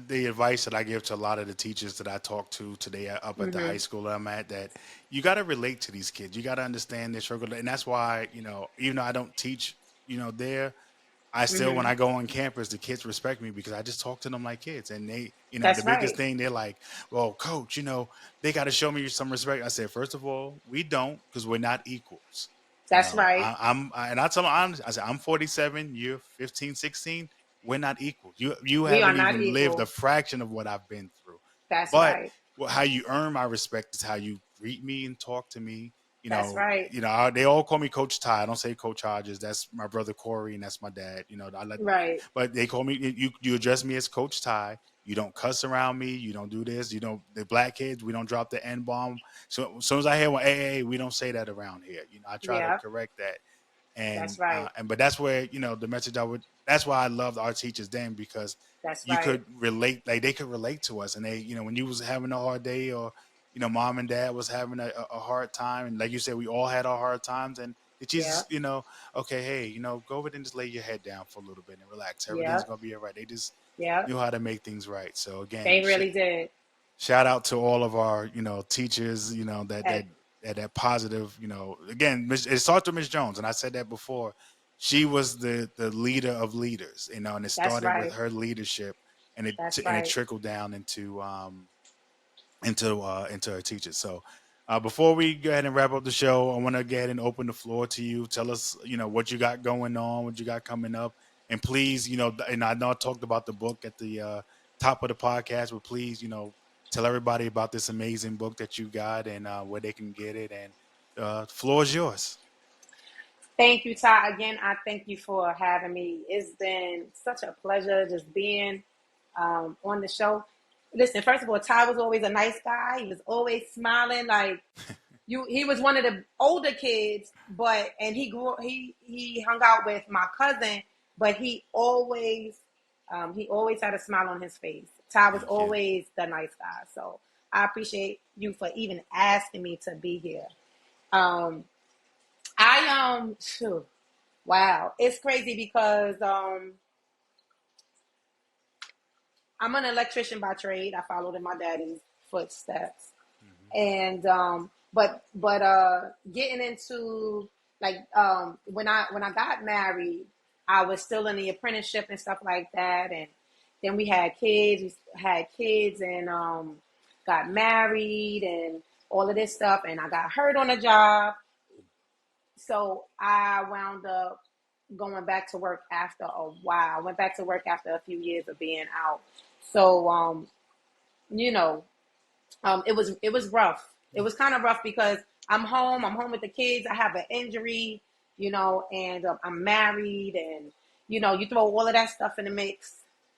the advice that I give to a lot of the teachers that I talk to today up at the high Hmm. school that I'm at. That you got to relate to these kids. You got to understand their struggle, and that's why even though I don't teach, there, I still when Hmm. I go on campus, the kids respect me because I just talk to them like kids, and they, the That's biggest right. thing they're like, "Well, coach, they got to show me some respect." I said, first of all, we don't because we're not equals. That's right. And I tell them honestly, I said, I'm 47, you're 15, 16. We're not equal. You We are haven't not even lived a equal. fraction of what I've been through. That's But right. how you earn my respect is how you greet me and talk to me. That's right. They all call me Coach Ty. I don't say Coach Hodges. That's my brother Corey, and that's my dad. Right. But they call me. You address me as Coach Ty. You don't cuss around me. You don't do this. The black kids. We don't drop the N bomb. So as soon as I hear one, hey, we don't say that around here. I try to Yeah. correct that. And That's right. but that's where the message I would. That's why I loved our teachers then because That's you right. could relate, like they could relate to us, and they, when you was having a hard day or mom and dad was having a hard time, and like you said, we all had our hard times, and the Yeah. Jesus, okay, hey, go over there and just lay your head down for a little bit and relax. Yeah. Everything's gonna be all right. They just Yeah. knew how to make things right. So again, They really did. shout out to all of our teachers, And that positive, again, it starts with Miss Jones, and I said that before. She was the leader of leaders, and it that's started with right. her leadership, and That's it right. trickled down into her teachers. So before we go ahead and wrap up the show, I want to go ahead and open the floor to you. Tell us, what you got going on, what you got coming up, And please, and I know I talked about the book at the top of the podcast, but please, tell everybody about this amazing book that you got and where they can get it. And the floor is yours. Thank you, Ty. Again, I thank you for having me. It's been such a pleasure just being on the show. Listen, first of all, Ty was always a nice guy. He was always smiling. Like he was one of the older kids, and he hung out with my cousin, but he always had a smile on his face. Ty was Thank you. always the nice guy. So I appreciate you for even asking me to be here. Wow, it's crazy because I'm an electrician by trade. I followed in my daddy's footsteps, and getting into when I got married, I was still in the apprenticeship and stuff like that, and then we had kids. And got married and all of this stuff, and I got hurt on the job. So I wound up going back to work after a while. I went back to work after a few years of being out. So, it was rough. It was kind of rough because I'm home with the kids. I have an injury, and I'm married, and, you throw all of that stuff in the mix.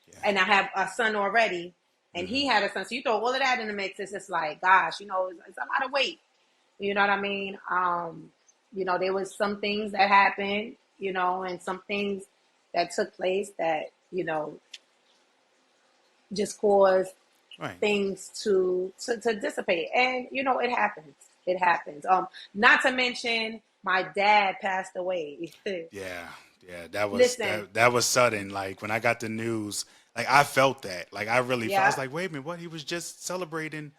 Yeah. And I have a son already, and he had a son. So you throw all of that in the mix. It's just like, gosh, it's a lot of weight. You know what I mean? There was some things that happened, and some things that took place that, just caused things to dissipate. And, it happens. It happens. Not to mention my dad passed away. Yeah. That was sudden. Like when I got the news, like I felt that. Like I really felt, I was like, wait a minute, what? He was just celebrating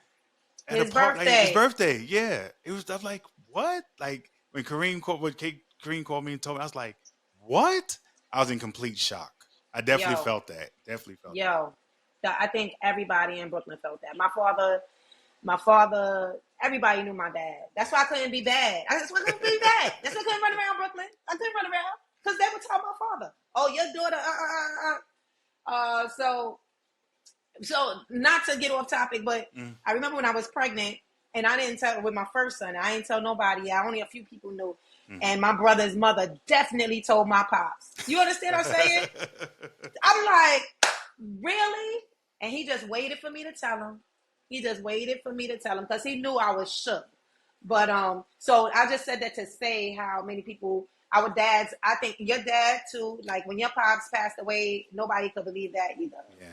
at his a party. birthday. Like, his birthday. Yeah. It was, I'm like, what? Like when Kareem called me and told me, I was like, what? I was in complete shock. I definitely felt that. I think everybody in Brooklyn felt that. My father, everybody knew my dad. That's why I couldn't be bad. That's why I couldn't be bad. That's why I couldn't run around Brooklyn. I couldn't run around because they would tell my father, "Oh, your daughter." So not to get off topic, but I remember when I was pregnant and I didn't tell with my first son. I didn't tell nobody. Only a few people knew. And my brother's mother definitely told my pops. You understand what I'm saying? I'm like, really? And he just waited for me to tell him. Because he knew I was shook. But so I just said that to say how many people, our dads, I think your dad too, like when your pops passed away, nobody could believe that either. Yeah.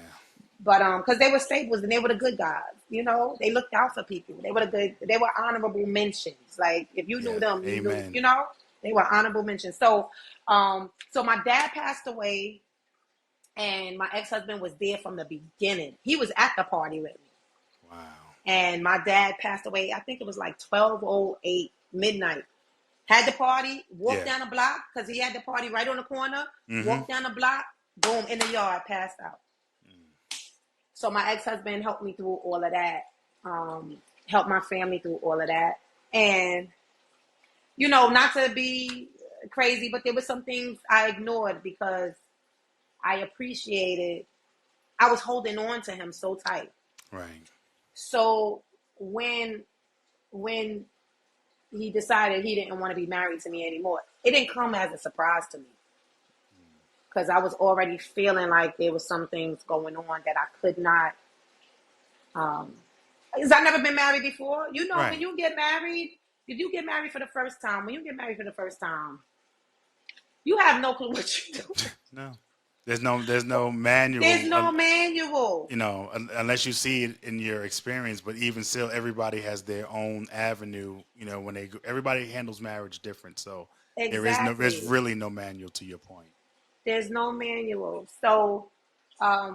But because they were staples and they were the good guys, they looked out for people. They were honorable mentions. Like if you knew them, you knew, they were honorable mentions. So so my dad passed away and my ex-husband was there from the beginning. He was at the party with me. Wow. And my dad passed away, I think it was like 12:08 midnight. Had the party, walked down the block because he had the party right on the corner. Walked down the block, boom, in the yard, passed out. So my ex-husband helped me through all of that, helped my family through all of that. And, not to be crazy, but there were some things I ignored because I was holding on to him so tight. Right. So when he decided he didn't want to be married to me anymore, it didn't come as a surprise to me. Because I was already feeling like there was some things going on that I could not. Because I've never been married before. When you get married, if you get married for the first time, you have no clue what you do. No. There's no manual. There's no manual. Unless you see it in your experience. But even still, everybody has their own avenue. When everybody handles marriage different. So there's really no manual to your point. There's no manual. So, I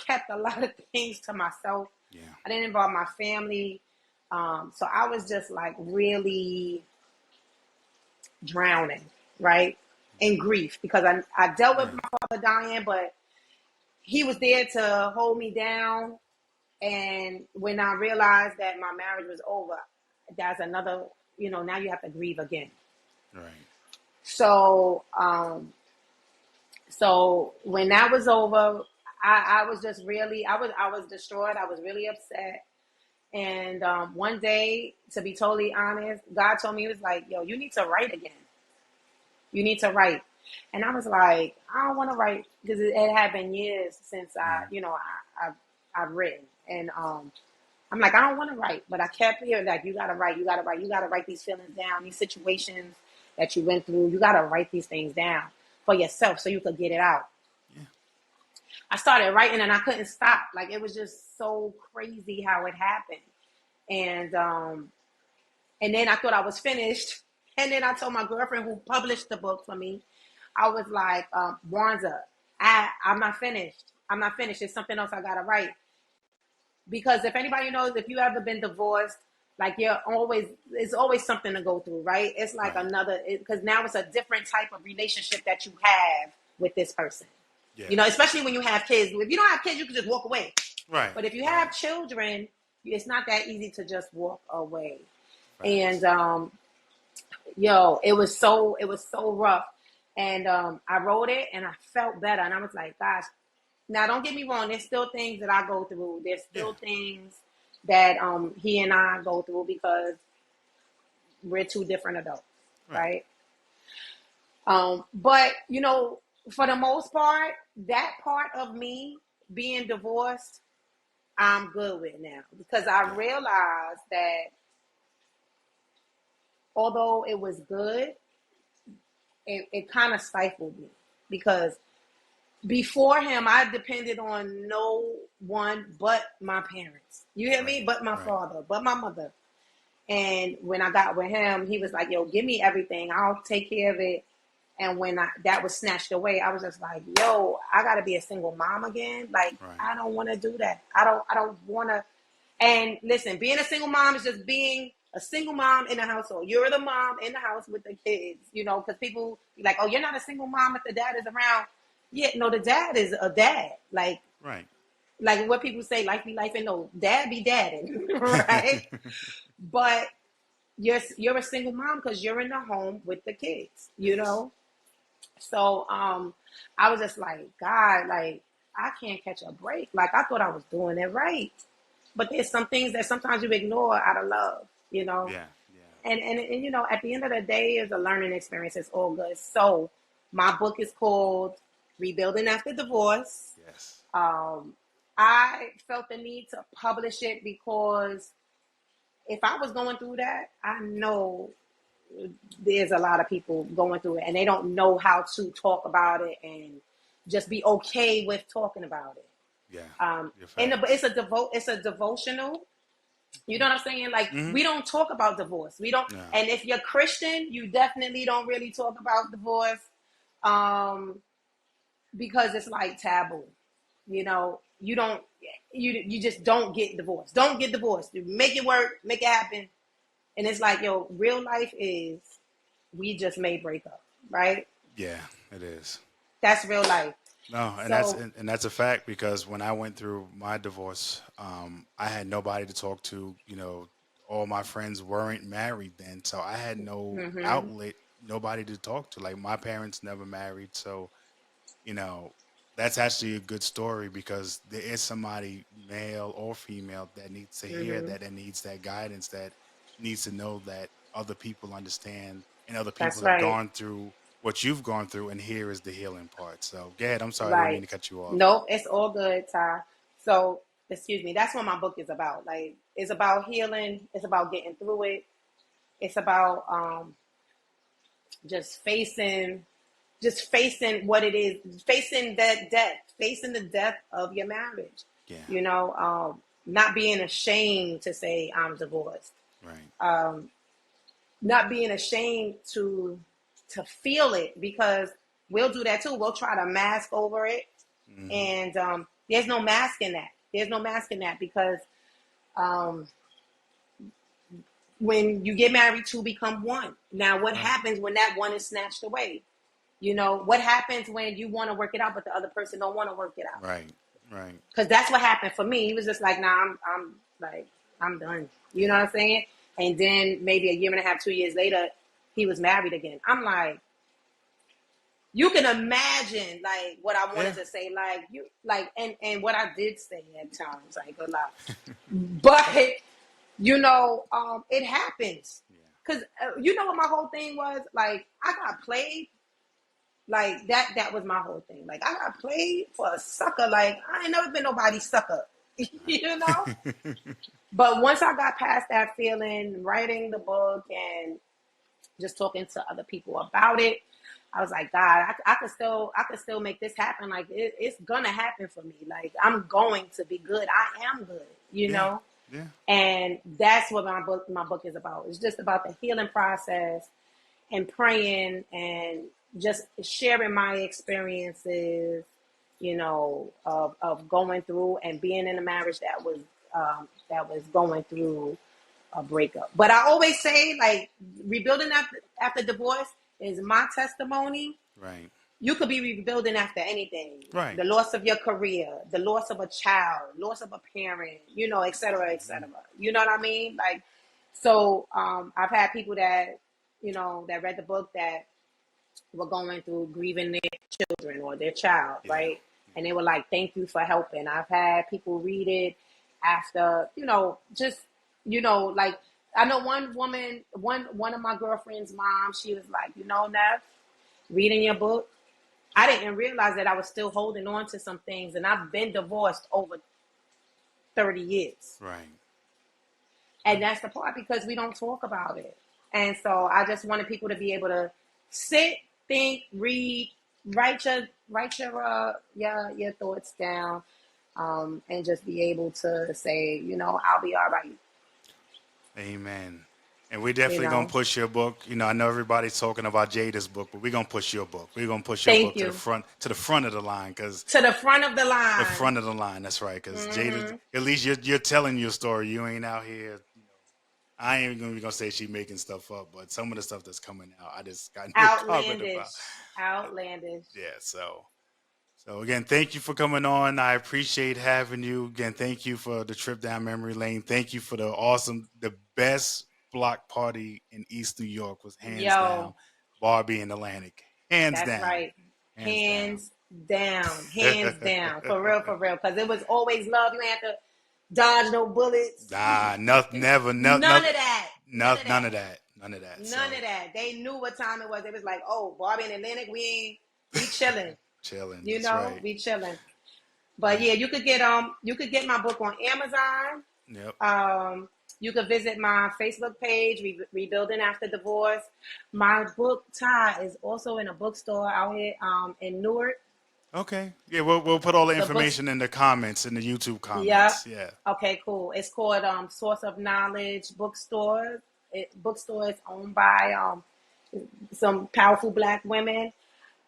kept a lot of things to myself. Yeah. I didn't involve my family. So I was just like really drowning, right? In grief because I dealt with my father dying, but he was there to hold me down. And when I realized that my marriage was over, that's another, now you have to grieve again. Right. So, so when that was over, I was just really, I was destroyed. I was really upset. And one day, to be totally honest, God told me, he was like, yo, you need to write again. You need to write. And I was like, I don't want to write because it had been years since I've written. And I'm like, I don't want to write, but I kept hearing like, you got to write, you got to write, you got to write these feelings down, these situations that you went through. You got to write these things down for yourself so you could get it out. Yeah. I started writing and I couldn't stop. Like, it was just so crazy how it happened. And then I thought I was finished. And then I told my girlfriend who published the book for me, I was like, Wanza, I'm not finished. I'm not finished. There's something else I got to write. Because if anybody knows, if you ever been divorced, like it's always something to go through, right? It's like because now it's a different type of relationship that you have with this person. Yeah. You know, especially when you have kids. If you don't have kids, you can just walk away. Right. But if you have children, it's not that easy to just walk away. Right. And it was so rough. And I wrote it and I felt better. And I was like, gosh, now don't get me wrong, there's still things that I go through. There's still things that he and I go through because we're two different adults, right? But you know, for the most part, that part of me being divorced, I'm good with now because I realized that although it was good, it kind of stifled me because before him, I depended on no one but my parents. You hear me? But my father, but my mother. And when I got with him, he was like, yo, give me everything. I'll take care of it. And when that was snatched away, I was just like, yo, I got to be a single mom again. Like, I don't want to do that. I don't want to. And listen, being a single mom is just being a single mom in the household. You're the mom in the house with the kids, you know, because people be like, oh, you're not a single mom if the dad is around. Yeah, no, the dad is a dad. Like what people say, life be life, and no, dad be dadding, right? But you're a single mom because you're in the home with the kids, you know? So I was just like, God, like, I can't catch a break. Like, I thought I was doing it right. But there's some things that sometimes you ignore out of love, you know? Yeah. And you know, at the end of the day, it's a learning experience. It's all good. So my book is called Rebuilding After Divorce. Yes. I felt the need to publish it because if I was going through that, I know there's a lot of people going through it and they don't know how to talk about it and just be okay with talking about it. Yeah. And it's a devotional. You know what I'm saying? Like, we don't talk about divorce. We don't. No. And if you're Christian, you definitely don't really talk about divorce. Because it's like taboo, you know, you just don't get divorced. Don't get divorced. Make it work, make it happen. And it's like, yo, real life is we just may break up, right? Yeah, it is. That's real life. No, and that's a fact because when I went through my divorce, I had nobody to talk to. You know, all my friends weren't married then, so I had no outlet, nobody to talk to. Like, my parents never married, so you know, that's actually a good story because there is somebody, male or female, that needs to hear that and needs that guidance, that needs to know that other people understand and other people have gone through what you've gone through, and here is the healing part. So, go ahead. I'm sorry, I didn't mean to cut you off. Nope, it's all good, Ty. So, excuse me, that's what my book is about. Like, it's about healing. It's about getting through it. It's about just facing what it is, facing that death, facing the death of your marriage. Yeah. You know, not being ashamed to say I'm divorced. Right. Not being ashamed to feel it because we'll do that too. We'll try to mask over it. And there's no mask in that. There's no mask in that because when you get married, two become one. Now, what happens when that one is snatched away? You know, what happens when you want to work it out, but the other person don't want to work it out? Right. Because that's what happened for me. He was just like, nah, I'm done. You know what I'm saying? And then maybe a year and a half, 2 years later, he was married again. I'm like, you can imagine like what I wanted Yeah. to say, like you like and what I did say at times, like a lot. But it happens. Yeah. Cause you know what my whole thing was? Like I got played like that was my whole thing. Like I got played for a sucker. Like I ain't never been nobody's sucker. you know? Right. But once I got past that feeling, writing the book and just talking to other people about it, I was like, God, I could still make this happen. Like it's gonna happen for me. Like I'm going to be good. I am good, Yeah. know? Yeah. And that's what my book is about. It's just about the healing process and praying and just sharing my experiences, of going through and being in a marriage that was going through a breakup. But I always say, like, rebuilding after divorce is my testimony. Right. You could be rebuilding after anything. Right. The loss of your career, the loss of a child, loss of a parent, et cetera, et cetera. You know what I mean? Like, so I've had people that read the book that were going through grieving their children or their child, Yeah. right? And they were like, thank you for helping. I've had people read it after, like, I know one woman, one of my girlfriend's mom, she was like, Nev, reading your book, I didn't realize that I was still holding on to some things, and I've been divorced over 30 years. Right. And that's the part, because we don't talk about it. And so I just wanted people to be able to sit, think, read, write your thoughts down, and just be able to say, I'll be all right. Amen. And we're definitely going to push your book. I know everybody's talking about Jada's book, but we're going to push your book. We're going to push your book Thank you. to the front of the line. To the front of the line. The front of the line, that's right. Because Jada, at least you're telling your story. You ain't out here. I ain't even going to say she making stuff up, but some of the stuff that's coming out, I just got no comment about. Outlandish. Yeah, so again, thank you for coming on. I appreciate having you. Again, thank you for the trip down memory lane. Thank you for the best block party in East New York was hands down Barbie and Atlantic. Hands down. That's right. Hands down. Hands down. For real. Because it was always love. You ain't have to dodge no bullets. Nah, never. None of that. None of that. They knew what time it was. It was like, oh, Barbie and Atlantic, we chilling. Chilling. Right. We chilling. But yeah, you could get my book on Amazon. Yep. You could visit my Facebook page, Rebuilding After Divorce. My book, Ty, is also in a bookstore out here in Newark. Okay. Yeah, we'll put all the information in the comments, in the YouTube comments. Yeah. Okay, cool. It's called Source of Knowledge Bookstore. Bookstore is owned by some powerful Black women.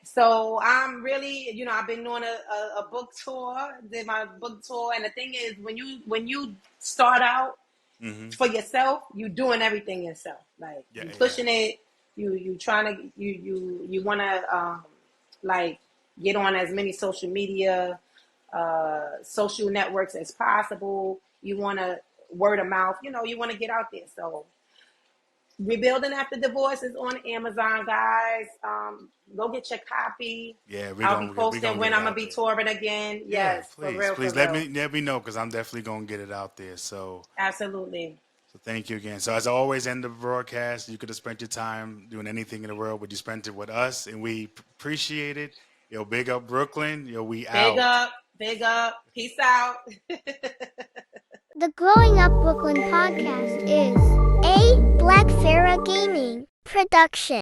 So I'm really, I've been doing a book tour, did my book tour. And the thing is, when you start out for yourself, you doing everything yourself. Like you pushing it, you trying to, you want to like get on as many social media, social networks as possible. You want to word of mouth, you want to get out there. So Rebuilding After Divorce is on Amazon, guys. Go get your copy. Yeah, I'll be posting when I'm gonna be touring again. Yes, please, for real. Please let me know, because I'm definitely gonna get it out there. So absolutely. So thank you again. So as I always end the broadcast, you could have spent your time doing anything in the world, but you spent it with us, and we appreciate it. Yo, big up Brooklyn. Yo, we out. Big up. Peace out. The Growing Up Brooklyn podcast is a Black Pharaoh Gaming production.